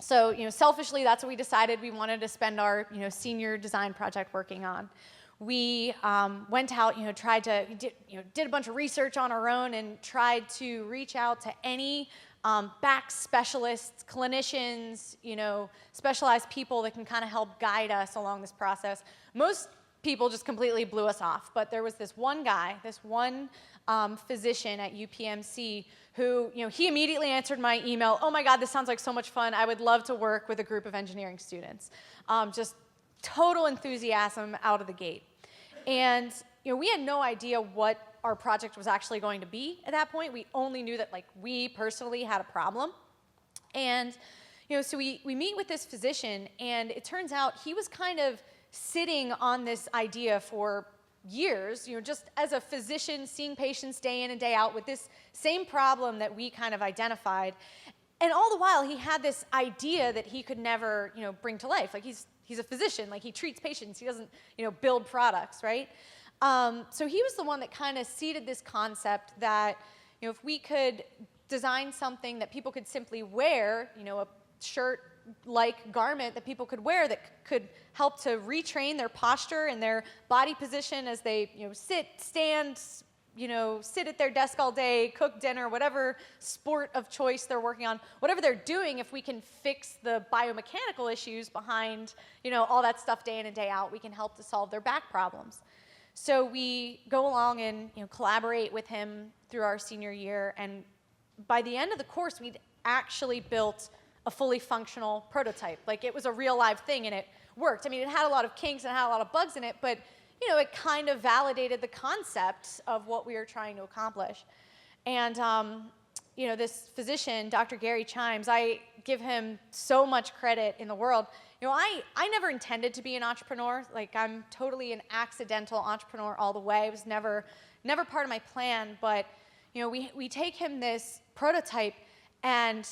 Speaker 6: So, selfishly, that's what we decided we wanted to spend our, senior design project working on. We went out, did a bunch of research on our own and tried to reach out to any back specialists, clinicians, specialized people that can kind of help guide us along this process. Most people just completely blew us off, but there was this one guy, this one physician at UPMC who, he immediately answered my email, "Oh my God, this sounds like so much fun. I would love to work with a group of engineering students." Just total enthusiasm out of the gate. And, we had no idea what our project was actually going to be at that point. We only knew that, we personally had a problem. And, so we meet with this physician, and it turns out he was kind of sitting on this idea for years, just as a physician seeing patients day in and day out with this same problem that we kind of identified. And all the while, he had this idea that he could never, bring to life. He's a physician, he treats patients. He doesn't, build products, right? So he was the one that kind of seeded this concept that, if we could design something that people could simply wear, a shirt-like garment that people could wear that could help to retrain their posture and their body position as they, sit, stand, sit at their desk all day, cook dinner, whatever sport of choice they're working on, whatever they're doing. If we can fix the biomechanical issues behind, all that stuff day in and day out, we can help to solve their back problems. So we go along and collaborate with him through our senior year, and by the end of the course, we'd actually built a fully functional prototype. Like, it was a real live thing, and it worked. I mean, it had a lot of kinks and had a lot of bugs in it, but it kind of validated the concept of what we were trying to accomplish. And this physician, Dr. Gary Chimes, I give him so much credit in the world. I never intended to be an entrepreneur. Like, I'm totally an accidental entrepreneur all the way. It was never part of my plan. But we take him this prototype, and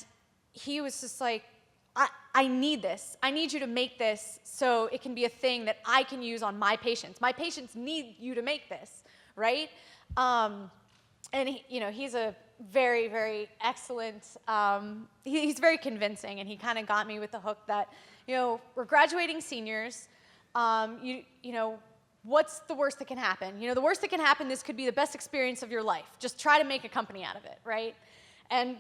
Speaker 6: he was just like, I need this. I need you to make this so it can be a thing that I can use on my patients. My patients need you to make this, right? And he's a very, very excellent. He's very convincing, and he kind of got me with the hook that we're graduating seniors. What's the worst that can happen? The worst that can happen. This could be the best experience of your life. Just try to make a company out of it, right? And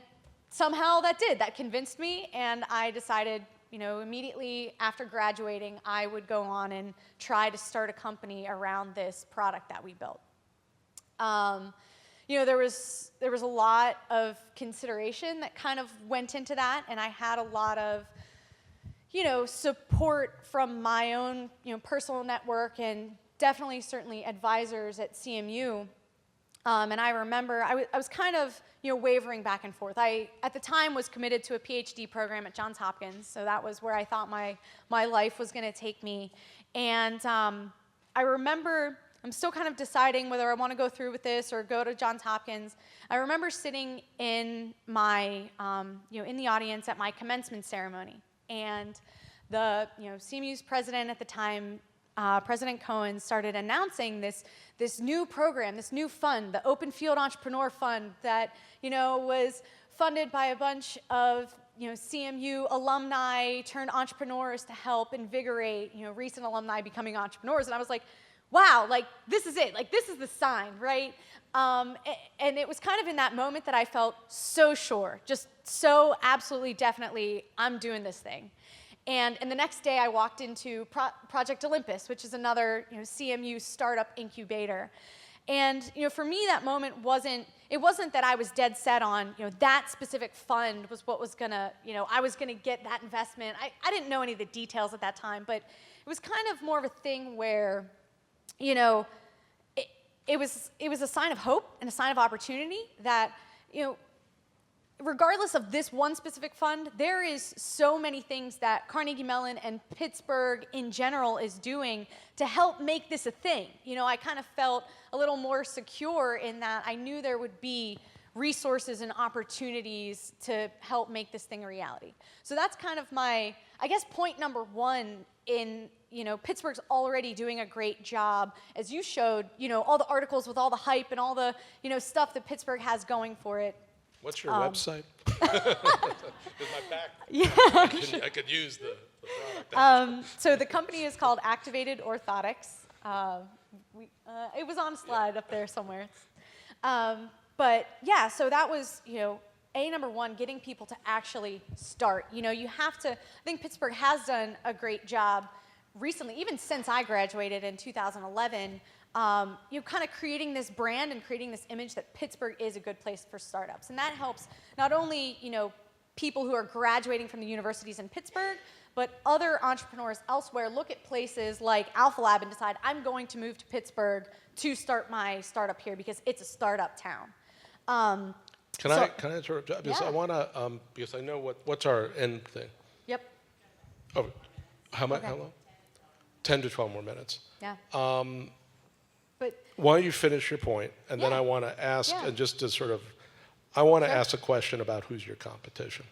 Speaker 6: somehow that did. That convinced me, and I decided, immediately after graduating, I would go on and try to start a company around this product that we built. There was a lot of consideration that kind of went into that, and I had a lot of, support from my own, personal network, and definitely, certainly advisors at CMU. And I remember I was kind of, wavering back and forth. I, at the time, was committed to a PhD program at Johns Hopkins, so that was where I thought my life was going to take me. And I remember I'm still kind of deciding whether I want to go through with this or go to Johns Hopkins. I remember sitting in my, in the audience at my commencement ceremony, and the, CMU's president at the time, President Cohen, started announcing this new program, this new fund, the Open Field Entrepreneur Fund, that was funded by a bunch of CMU alumni turned entrepreneurs to help invigorate recent alumni becoming entrepreneurs. And I was like, wow, like, this is it, like, this is the sign, right? And it was kind of in that moment that I felt so sure, just so absolutely definitely, I'm doing this thing. And the next day, I walked into Project Olympus, which is another CMU startup incubator. And for me, that moment wasn't that I was dead set on that specific fund was what was gonna I was gonna get that investment. I didn't know any of the details at that time, but it was kind of more of a thing where it was a sign of hope and a sign of opportunity that regardless of this one specific fund, there is so many things that Carnegie Mellon and Pittsburgh in general is doing to help make this a thing. I kind of felt a little more secure in that I knew there would be resources and opportunities to help make this thing a reality. So that's kind of my, I guess, point number one in, Pittsburgh's already doing a great job. As you showed, all the articles with all the hype and all the, stuff that Pittsburgh has going for it.
Speaker 2: What's your website? Because my back,
Speaker 6: yeah.
Speaker 2: I could use the product.
Speaker 6: So the company is called Activated Orthotics. It was on a slide up there somewhere. But yeah, so that was, number one, getting people to actually start. You have to, I think Pittsburgh has done a great job recently, even since I graduated in 2011, kind of creating this brand and creating this image that Pittsburgh is a good place for startups. And that helps not only, people who are graduating from the universities in Pittsburgh, but other entrepreneurs elsewhere look at places like Alpha Lab and decide, I'm going to move to Pittsburgh to start my startup here because it's a startup town.
Speaker 2: Can I interrupt? Because
Speaker 6: Yeah.
Speaker 2: I want to, because I know what's our end thing.
Speaker 6: Yep.
Speaker 2: Oh, how
Speaker 6: Okay.
Speaker 2: long? 10 to 12 more minutes.
Speaker 6: Yeah. But
Speaker 2: Why don't you finish your point, and then
Speaker 6: Yeah.
Speaker 2: I want to ask,
Speaker 6: Yeah.
Speaker 2: and just to sort of, I want to
Speaker 6: Sure.
Speaker 2: ask a question about who's your competition,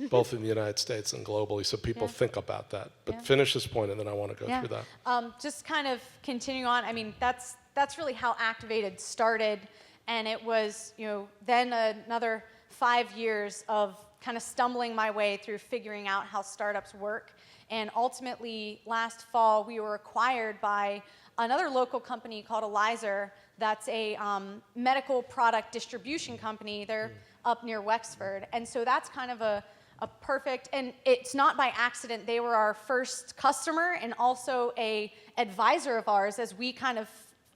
Speaker 2: both in the United States and globally, so people
Speaker 6: Yeah.
Speaker 2: think about that. But
Speaker 6: Yeah.
Speaker 2: finish this point, and then I want to go
Speaker 6: yeah.
Speaker 2: through that.
Speaker 6: Just kind of continuing on, I mean, that's really how Activated started. And it was, then another 5 years of kind of stumbling my way through figuring out how startups work. And ultimately, last fall, we were acquired by another local company called Elizer. That's a medical product distribution company. They're up near Wexford. And so that's kind of a perfect, and it's not by accident. They were our first customer and also a advisor of ours as we kind of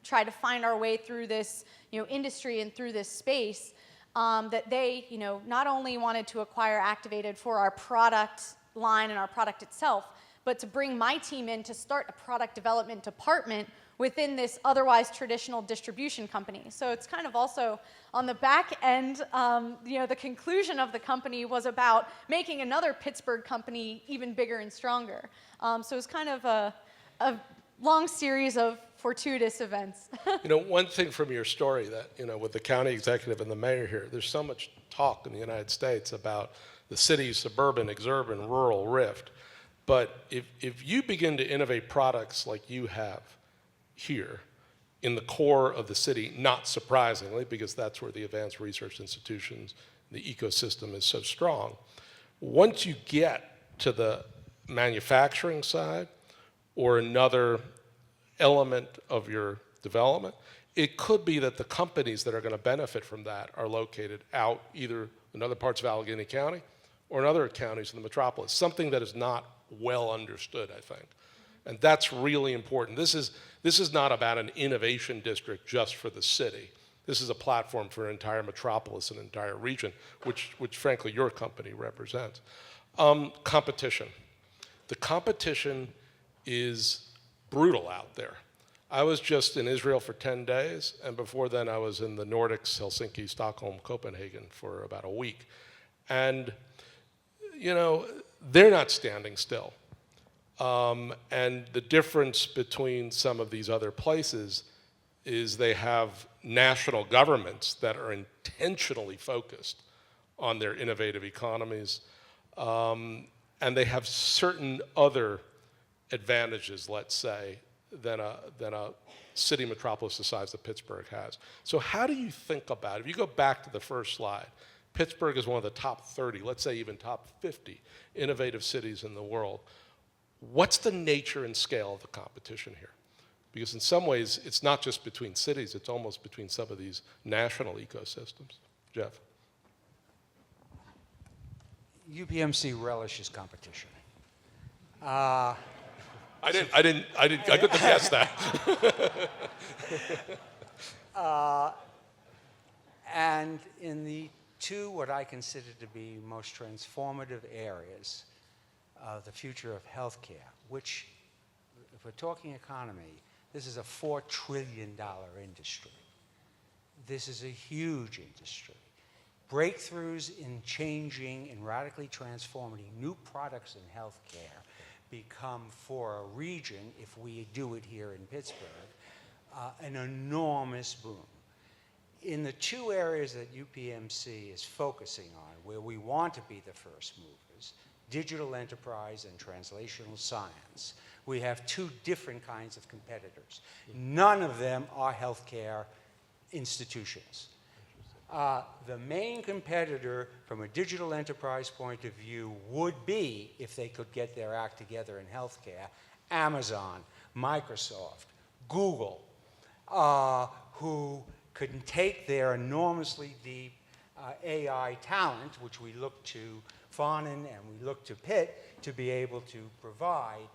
Speaker 6: try to find our way through this industry and through this space. That they not only wanted to acquire Activated for our product line and our product itself, but to bring my team in to start a product development department within this otherwise traditional distribution company. So it's kind of also on the back end, the conclusion of the company was about making another Pittsburgh company even bigger and stronger. So it's kind of a long series of fortuitous events.
Speaker 2: One thing from your story that, with the county executive and the mayor here, there's so much talk in the United States about the city's suburban, exurban, rural rift. But if you begin to innovate products like you have here in the core of the city, not surprisingly, because that's where the advanced research institutions, the ecosystem is so strong, once you get to the manufacturing side or another element of your development, it could be that the companies that are going to benefit from that are located out either in other parts of Allegheny County or in other counties in the metropolis, something that is not well understood, I think. And that's really important. This is not about an innovation district just for the city. This is a platform for an entire metropolis, an entire region, which frankly your company represents. Competition. The competition is brutal out there. I was just in Israel for 10 days, and before then I was in the Nordics, Helsinki, Stockholm, Copenhagen for about a week. And, they're not standing still. And the difference between some of these other places is they have national governments that are intentionally focused on their innovative economies, and they have certain other advantages, let's say, than a city metropolis the size that Pittsburgh has. So how do you think about it? If you go back to the first slide, Pittsburgh is one of the top 30, let's say even top 50 innovative cities in the world. What's the nature and scale of the competition here? Because in some ways, it's not just between cities, it's almost between some of these national ecosystems. Jeff?
Speaker 5: UPMC relishes competition.
Speaker 2: I couldn't guess that.
Speaker 5: And in the two, what I consider to be most transformative areas of the future of healthcare, which, if we're talking economy, this is a $4 trillion industry. This is a huge industry. Breakthroughs in changing and radically transforming new products in healthcare become, for a region, if we do it here in Pittsburgh, an enormous boom. In the two areas that UPMC is focusing on, where we want to be the first movers, digital enterprise and translational science, we have two different kinds of competitors. None of them are healthcare institutions. The main competitor from a digital enterprise point of view would be, if they could get their act together in healthcare, Amazon, Microsoft, Google, who could take their enormously deep AI talent, which we look to Fanon and we look to Pitt to be able to provide.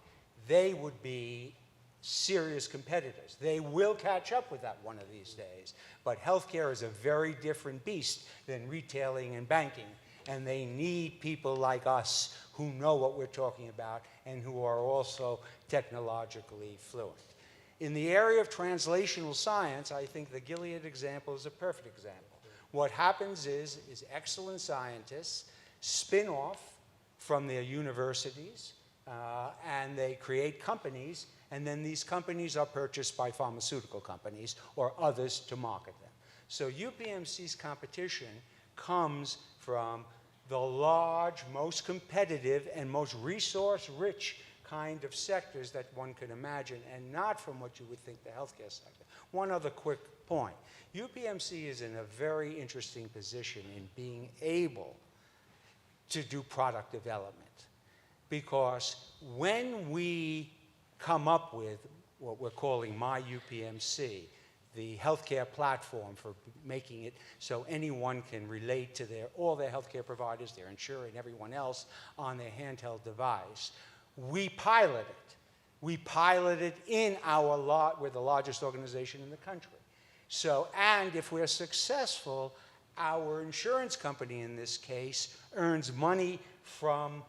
Speaker 5: They would be serious competitors. They will catch up with that one of these days. But healthcare is a very different beast than retailing and banking. And they need people like us who know what we're talking about and who are also technologically fluent. In the area of translational science, I think the Gilead example is a perfect example. What happens is excellent scientists spin off from their universities and they create companies, and then these companies are purchased by pharmaceutical companies or others to market them. So UPMC's competition comes from the large, most competitive, and most resource-rich kind of sectors that one could imagine, and not from what you would think the healthcare sector. One other quick point. UPMC is in a very interesting position in being able to do product development. Because when we come up with what we're calling My UPMC, the healthcare platform for making it so anyone can relate to all their healthcare providers, their insurer, and everyone else on their handheld device, we pilot it. We pilot it in our lot. We're the largest organization in the country. So, and if we're successful, our insurance company in this case earns money from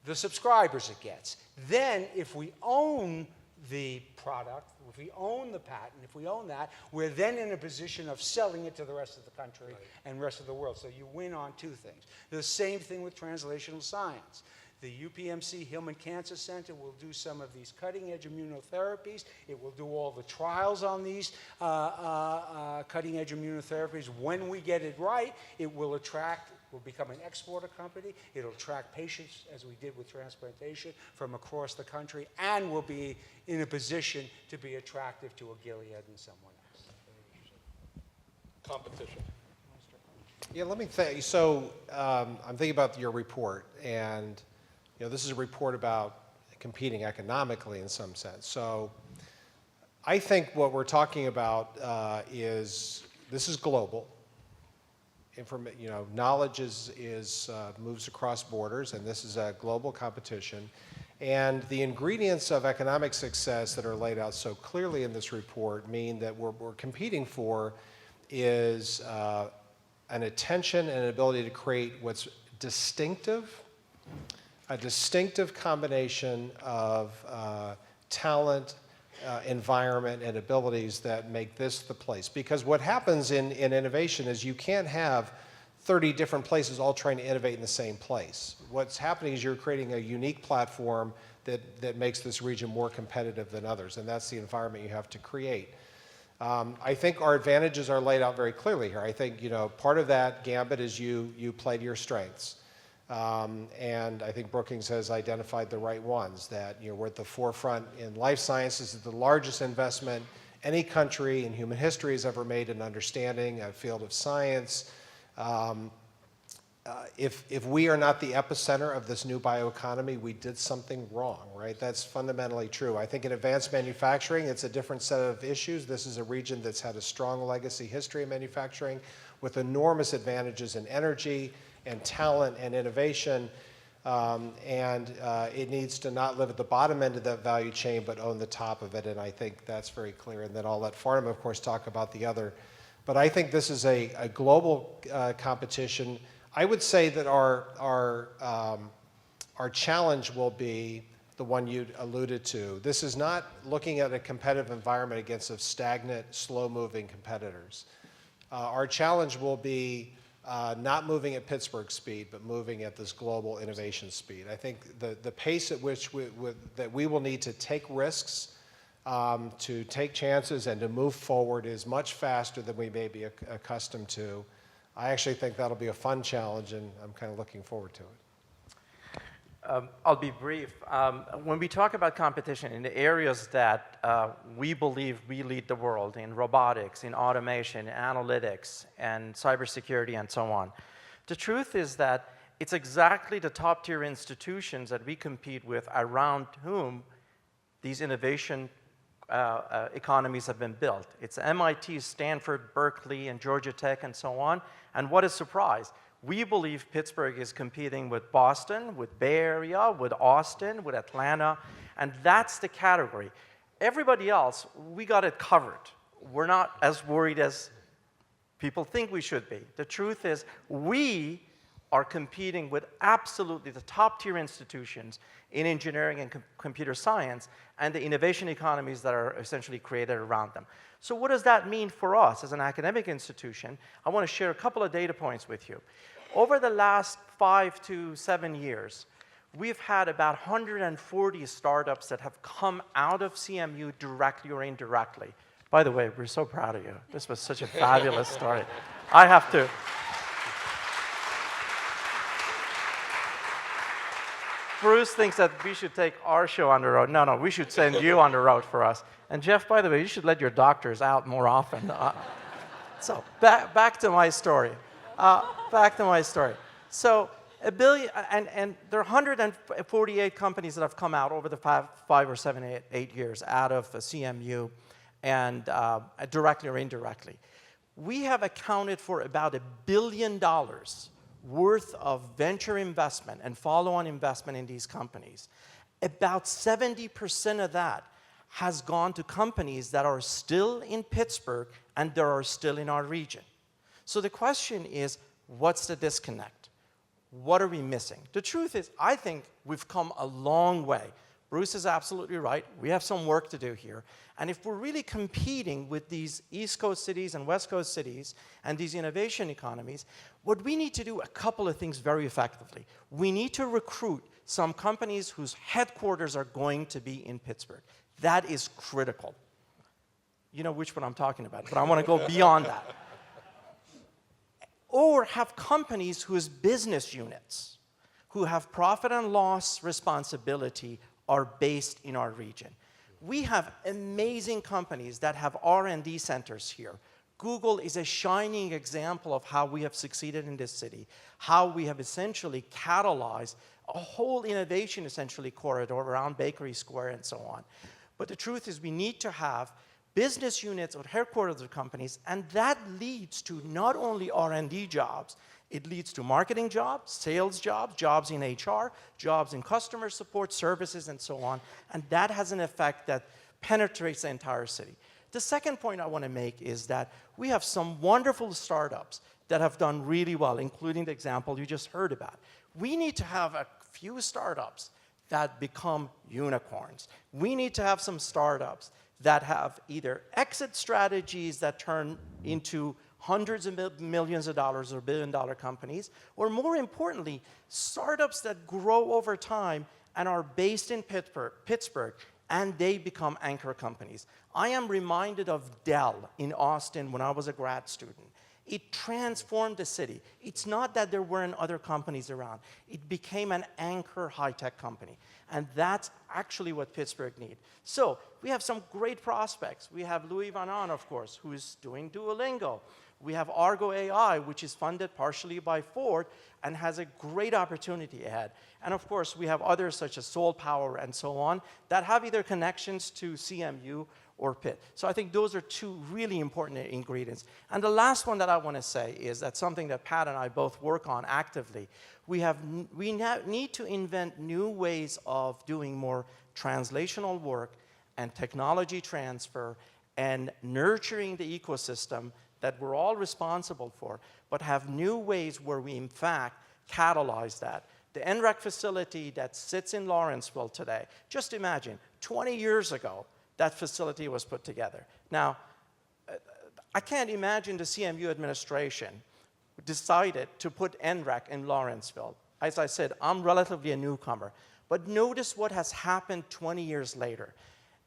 Speaker 5: the subscribers it gets. Then, if we own the product, if we own the patent, if we own that, we're then in a position of selling it to the rest of the country and rest of the world. So you win on two things. The same thing with translational science. The UPMC Hillman Cancer Center will do some of these cutting-edge immunotherapies. It will do all the trials on these cutting-edge immunotherapies. When we get it right, it will become an exporter company. It'll attract patients, as we did with transplantation, from across the country, and will be in a position to be attractive to a Gilead and someone else.
Speaker 2: Competition.
Speaker 3: Yeah, let me think. So I'm thinking about your report, and this is a report about competing economically in some sense. So I think what we're talking about is this is global. Knowledge moves across borders, and this is a global competition. And the ingredients of economic success that are laid out so clearly in this report mean that what we're competing for is an attention and an ability to create what's distinctive, a distinctive combination of talent, environment, and abilities that make this the place. Because what happens in innovation is you can't have 30 different places all trying to innovate in the same place. What's happening is you're creating a unique platform that makes this region more competitive than others, and that's the environment you have to create. I think our advantages are laid out very clearly here. I think part of that gambit is you play to your strengths. And I think Brookings has identified the right ones, that we're at the forefront in life sciences. It's the largest investment any country in human history has ever made in understanding a field of science. If we are not the epicenter of this new bioeconomy, we did something wrong, right? That's fundamentally true. I think in advanced manufacturing, it's a different set of issues. This is a region that's had a strong legacy history of manufacturing with enormous advantages in energy and talent and innovation, it needs to not live at the bottom end of that value chain, but own the top of it, and I think that's very clear. And then I'll let Farnham, of course, talk about the other. But I think this is a global competition. I would say that our challenge will be the one you alluded to. This is not looking at a competitive environment against stagnant, slow-moving competitors. Our challenge will be not moving at Pittsburgh speed, but moving at this global innovation speed. I think the pace at which that we will need to take risks, to take chances, and to move forward is much faster than we may be accustomed to. I actually think that'll be a fun challenge, and I'm kind of looking forward to it.
Speaker 4: I'll be brief. When we talk about competition in the areas that we believe we lead the world, in robotics, in automation, in analytics, and cybersecurity, and so on, the truth is that it's exactly the top-tier institutions that we compete with around whom these innovation economies have been built. It's MIT, Stanford, Berkeley, and Georgia Tech, and so on. And what a surprise. We believe Pittsburgh is competing with Boston, with Bay Area, with Austin, with Atlanta, and that's the category. Everybody else, we got it covered. We're not as worried as people think we should be. The truth is, we are competing with absolutely the top-tier institutions in engineering and computer science and the innovation economies that are essentially created around them. So what does that mean for us as an academic institution? I want to share a couple of data points with you. Over the last 5 to 7 years, we've had about 140 startups that have come out of CMU directly or indirectly. By the way, we're so proud of you. This was such a fabulous story. I have to. Bruce thinks that we should take our show on the road. No, we should send you on the road for us. And Jeff, by the way, you should let your doctors out more often. So back to my story. So A billion, and there are 148 companies that have come out over the 8 years out of CMU, and directly or indirectly. We have accounted for about $1 billion worth of venture investment and follow-on investment in these companies. About 70% of that has gone to companies that are still in Pittsburgh and that are still in our region. So the question is, what's the disconnect? What are we missing? The truth is, I think we've come a long way. Bruce is absolutely right. We have some work to do here. And if we're really competing with these East Coast cities and West Coast cities and these innovation economies, what we need to do a couple of things very effectively. We need to recruit some companies whose headquarters are going to be in Pittsburgh. That is critical. You know which one I'm talking about, but I want to go beyond that. Or have companies whose business units, who have profit and loss responsibility, are based in our region. We have amazing companies that have R&D centers here. Google is a shining example of how we have succeeded in this city, how we have essentially catalyzed a whole innovation, essentially, corridor around Bakery Square and so on. But the truth is we need to have business units or headquarters of companies, and that leads to not only R&D jobs, it leads to marketing jobs, sales jobs, jobs in HR, jobs in customer support, services, and so on, and that has an effect that penetrates the entire city. The second point I want to make is that we have some wonderful startups that have done really well, including the example you just heard about. We need to have a few startups that become unicorns. We need to have some startups that have either exit strategies that turn into hundreds of millions of dollars or billion-dollar companies, or more importantly, startups that grow over time and are based in Pittsburgh, and they become anchor companies. I am reminded of Dell in Austin when I was a grad student. It transformed the city. It's not that there weren't other companies around. It became an anchor high-tech company. And that's actually what Pittsburgh needs. So we have some great prospects. We have Louis Van Ahn, of course, who is doing Duolingo. We have Argo AI, which is funded partially by Ford and has a great opportunity ahead. And of course, we have others such as Soul Power and so on that have either connections to CMU or Pitt. So I think those are two really important ingredients. And the last one that I want to say is that something that Pat and I both work on actively. We now need to invent new ways of doing more translational work and technology transfer and nurturing the ecosystem that we're all responsible for, but have new ways where we, in fact, catalyze that. The NREC facility that sits in Lawrenceville today, just imagine, 20 years ago, that facility was put together. Now, I can't imagine the CMU administration decided to put NREC in Lawrenceville. As I said, I'm relatively a newcomer. But notice what has happened 20 years later.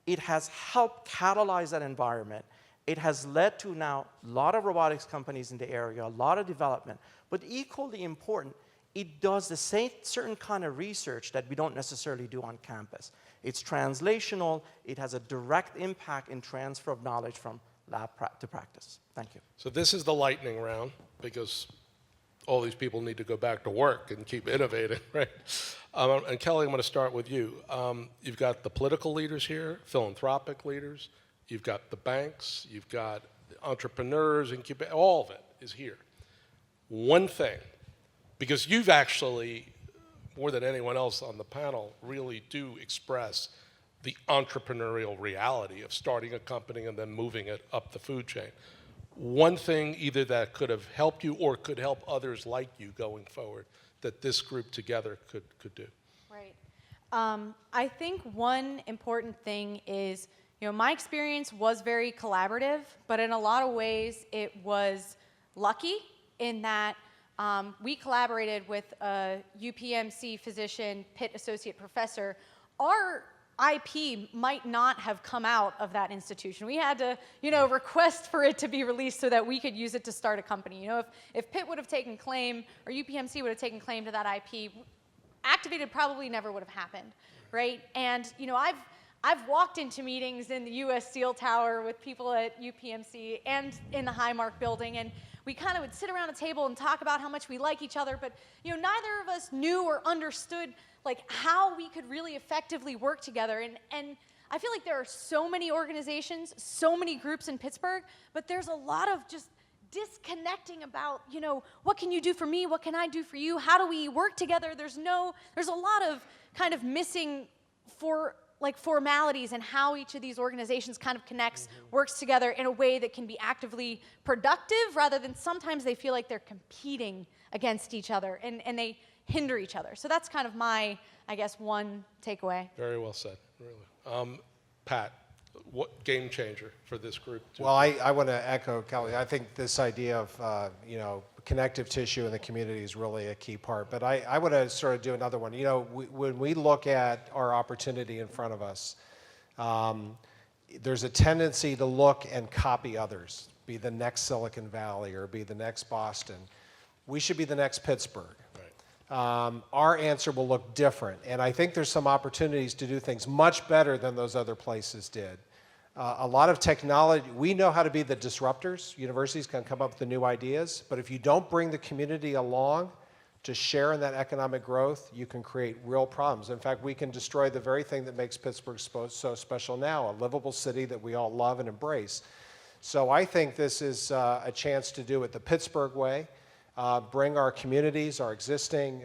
Speaker 4: It has helped catalyze that environment. It has led to now a lot of robotics companies in the area, a lot of development. But equally important, it does the same certain kind of research that we don't necessarily do on campus. It's translational. It has a direct impact in transfer of knowledge from lab to practice. Thank you.
Speaker 2: So this is the lightning round, because all these people need to go back to work and keep innovating, right? And Kelly, I'm going to start with you. You've got the political leaders here, philanthropic leaders. You've got the banks. You've got entrepreneurs, all of it is here. One thing, because you've actually, more than anyone else on the panel, really do express the entrepreneurial reality of starting a company and then moving it up the food chain. One thing either that could have helped you or could help others like you going forward that this group together could do.
Speaker 6: Right. I think one important thing is, my experience was very collaborative, but in a lot of ways it was lucky in that we collaborated with a UPMC physician, Pitt associate professor. Our IP might not have come out of that institution. We had to, request for it to be released so that we could use it to start a company. If Pitt would have taken claim, or UPMC would have taken claim to that IP, Activated probably never would have happened, right? And, I've walked into meetings in the U.S. Steel Tower with people at UPMC and in the Highmark building, and we kind of would sit around a table and talk about how much we like each other, but neither of us knew or understood like how we could really effectively work together. And I feel like there are so many organizations, so many groups in Pittsburgh, but there's a lot of just disconnecting about, what can you do for me? What can I do for you? How do we work together? There's a lot of kind of missing formalities and how each of these organizations kind of connects, works together in a way that can be actively productive rather than sometimes they feel like they're competing against each other and they hinder each other. So that's kind of my, I guess, one takeaway.
Speaker 2: Very well said, really. Pat, what game changer for this group?
Speaker 3: Well, I want to echo Kelly. I think this idea of connective tissue in the community is really a key part. But I want to sort of do another one. When we look at our opportunity in front of us, there's a tendency to look and copy others, be the next Silicon Valley or be the next Boston. We should be the next Pittsburgh. Our answer will look different, and I think there's some opportunities to do things much better than those other places did. A lot of technology, we know how to be the disruptors. Universities can come up with the new ideas, but if you don't bring the community along to share in that economic growth, you can create real problems. In fact, we can destroy the very thing that makes Pittsburgh so special now, a livable city that we all love and embrace. So I think this is a chance to do it the Pittsburgh way. Bring our communities, our existing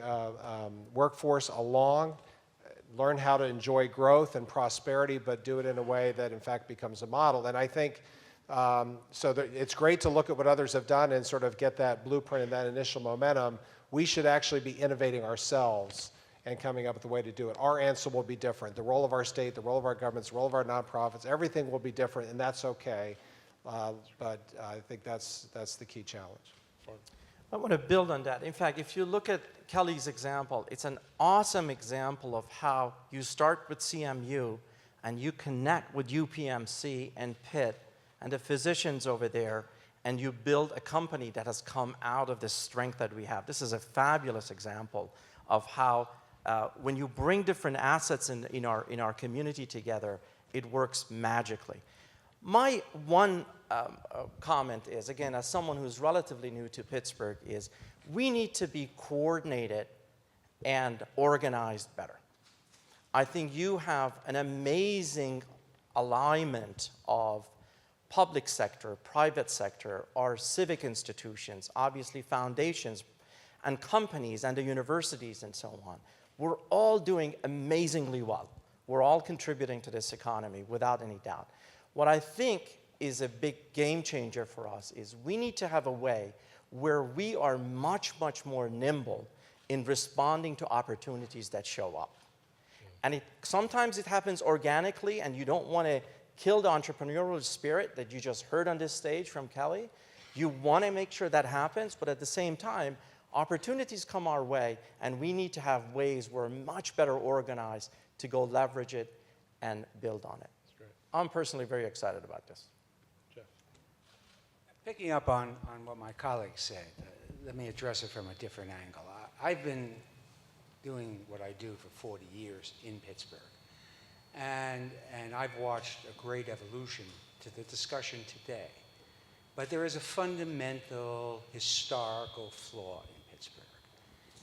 Speaker 3: workforce along, learn how to enjoy growth and prosperity, but do it in a way that in fact becomes a model. And I think it's great to look at what others have done and sort of get that blueprint and that initial momentum. We should actually be innovating ourselves and coming up with a way to do it. Our answer will be different. The role of our state, the role of our governments, the role of our nonprofits, everything will be different, and that's okay. But I think that's the key challenge.
Speaker 4: I want to build on that. In fact, if you look at Kelly's example, it's an awesome example of how you start with CMU and you connect with UPMC and Pitt and the physicians over there, and you build a company that has come out of the strength that we have. This is a fabulous example of how when you bring different assets in our community together, it works magically. My one comment is, again, as someone who's relatively new to Pittsburgh, is we need to be coordinated and organized better. I think you have an amazing alignment of public sector, private sector, our civic institutions, obviously foundations, and companies, and the universities, and so on. We're all doing amazingly well. We're all contributing to this economy, without any doubt. What I think is a big game changer for us is we need to have a way where we are much, much more nimble in responding to opportunities that show up. And sometimes it happens organically, and you don't want to kill the entrepreneurial spirit that you just heard on this stage from Kelly. You want to make sure that happens, but at the same time, opportunities come our way, and we need to have ways we're much better organized to go leverage it and build on it. I'm personally very excited about this.
Speaker 2: Jeff.
Speaker 5: Picking up on what my colleague said, let me address it from a different angle. I've been doing what I do for 40 years in Pittsburgh, and I've watched a great evolution to the discussion today. But there is a fundamental historical flaw in Pittsburgh,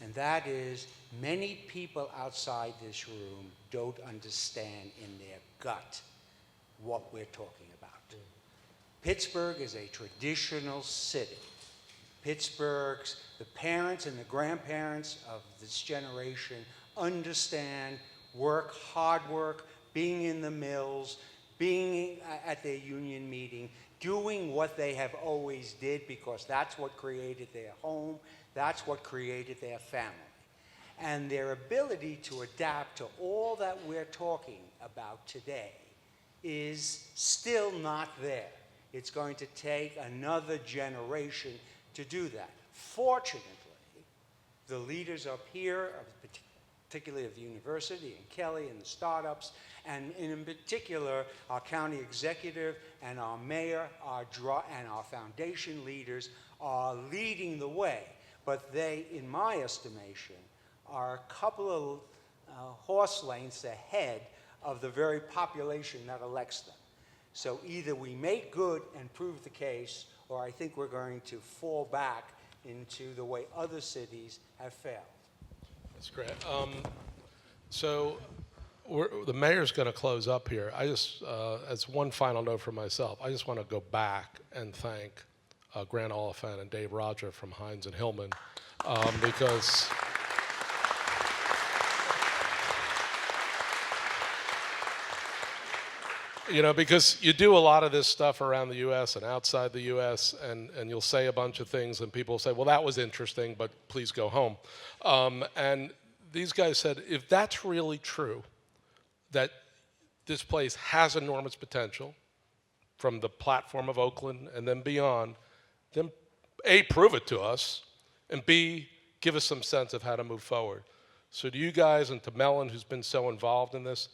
Speaker 5: and that is many people outside this room don't understand in their gut what we're talking about. Pittsburgh is a traditional city. The parents and the grandparents of this generation understand hard work, being in the mills, being at their union meeting, doing what they have always did because that's what created their home, that's what created their family. And their ability to adapt to all that we're talking about today is still not there. It's going to take another generation to do that. Fortunately, the leaders up here, particularly of the university and Kelly and the startups, and in particular our county executive and our mayor and our foundation leaders are leading the way. But they, in my estimation, are a couple of horse lengths ahead of the very population that elects them. So either we make good and prove the case, or I think we're going to fall back into the way other cities have failed.
Speaker 2: That's great. So the mayor's going to close up here. I just, as one final note for myself, I just want to go back and thank Grant Oliphant and Dave Roger from Hines and Hillman because because you do a lot of this stuff around the U.S. and outside the U.S., and you'll say a bunch of things, and people say, well, that was interesting, but please go home. And these guys said, if that's really true, that this place has enormous potential from the platform of Oakland and then beyond, then A, prove it to us, and B, give us some sense of how to move forward. So to you guys and to Mellon, who's been so involved in this,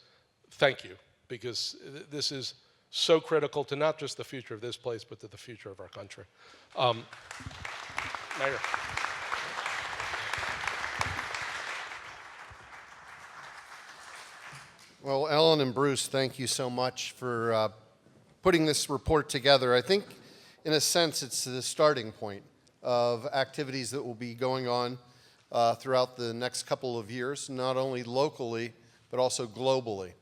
Speaker 2: thank you, because this is so critical to not just the future of this place, but to the future of our country. Mayor.
Speaker 7: Well, Ellen and Bruce, thank you so much for putting this report together. I think, in a sense, it's the starting point of activities that will be going on throughout the next couple of years, not only locally, but also globally.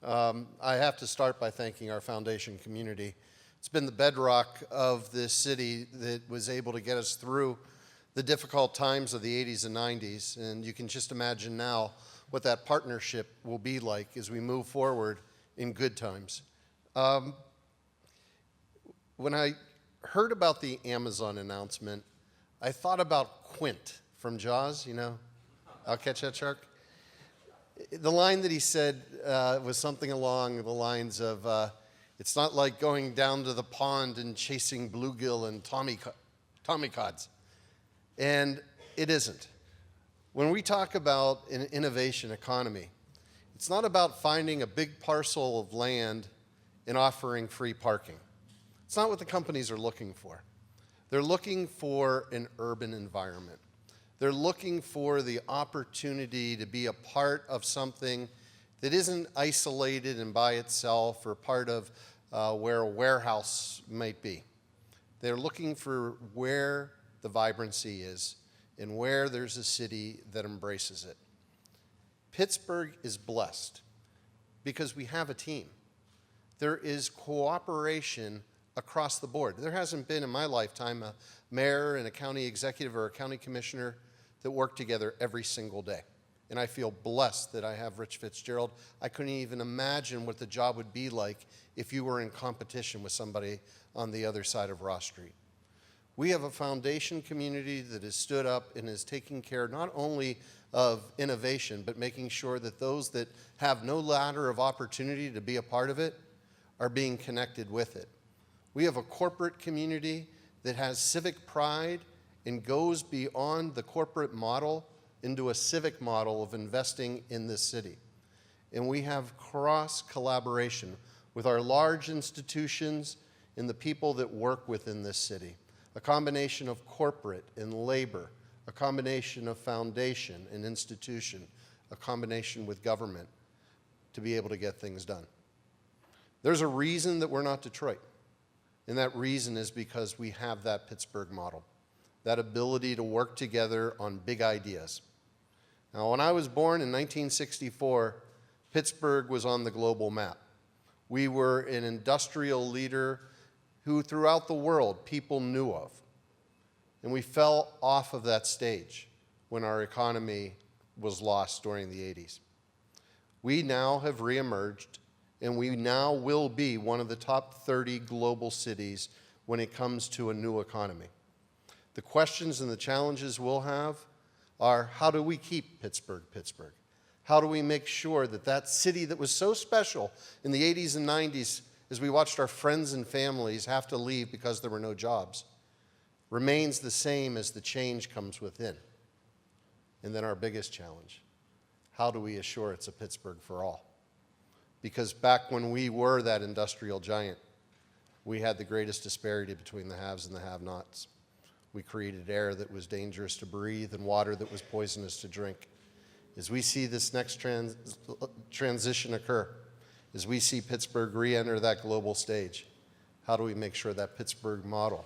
Speaker 7: I have to start by thanking our foundation community. It's been the bedrock of this city that was able to get us through the difficult times of the 80s and 90s, and you can just imagine now what that partnership will be like as we move forward in good times. When I heard about the Amazon announcement, I thought about Quint from Jaws, I'll catch that shark. The line that he said was something along the lines of, it's not like going down to the pond and chasing bluegill and Tommy cods. And it isn't. When we talk about an innovation economy, it's not about finding a big parcel of land and offering free parking. It's not what the companies are looking for. They're looking for an urban environment. They're looking for the opportunity to be a part of something that isn't isolated and by itself or part of where a warehouse might be. They're looking for where the vibrancy is and where there's a city that embraces it. Pittsburgh is blessed because we have a team. There is cooperation across the board. There hasn't been in my lifetime a mayor and a county executive or a county commissioner that work together every single day. And I feel blessed that I have Rich Fitzgerald. I couldn't even imagine what the job would be like if you were in competition with somebody on the other side of Ross Street. We have a foundation community that has stood up and is taking care not only of innovation, but making sure that those that have no ladder of opportunity to be a part of it are being connected with it. We have a corporate community that has civic pride and goes beyond the corporate model into a civic model of investing in this city. And we have cross collaboration with our large institutions and the people that work within this city. A combination of corporate and labor, a combination of foundation and institution, a combination with government to be able to get things done. There's a reason that we're not Detroit, and that reason is because we have that Pittsburgh model, that ability to work together on big ideas. Now, when I was born in 1964, Pittsburgh was on the global map. We were an industrial leader who throughout the world people knew of. And we fell off of that stage when our economy was lost during the 80s. We now have reemerged, and we now will be one of the top 30 global cities when it comes to a new economy. The questions and the challenges we'll have are, how do we keep Pittsburgh, Pittsburgh? How do we make sure that that city that was so special in the 80s and 90s, as we watched our friends and families have to leave because there were no jobs, remains the same as the change comes within? And then our biggest challenge, how do we assure it's a Pittsburgh for all? Because back when we were that industrial giant, we had the greatest disparity between the haves and the have-nots. We created air that was dangerous to breathe and water that was poisonous to drink. As we see this next transition occur, As we see Pittsburgh re-enter that global stage, how do we make sure that Pittsburgh model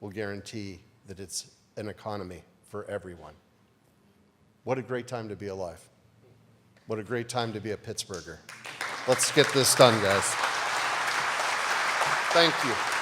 Speaker 7: will guarantee that it's an economy for everyone? What a great time to be alive. What a great time to be a Pittsburgher. Let's get this done, guys. Thank you.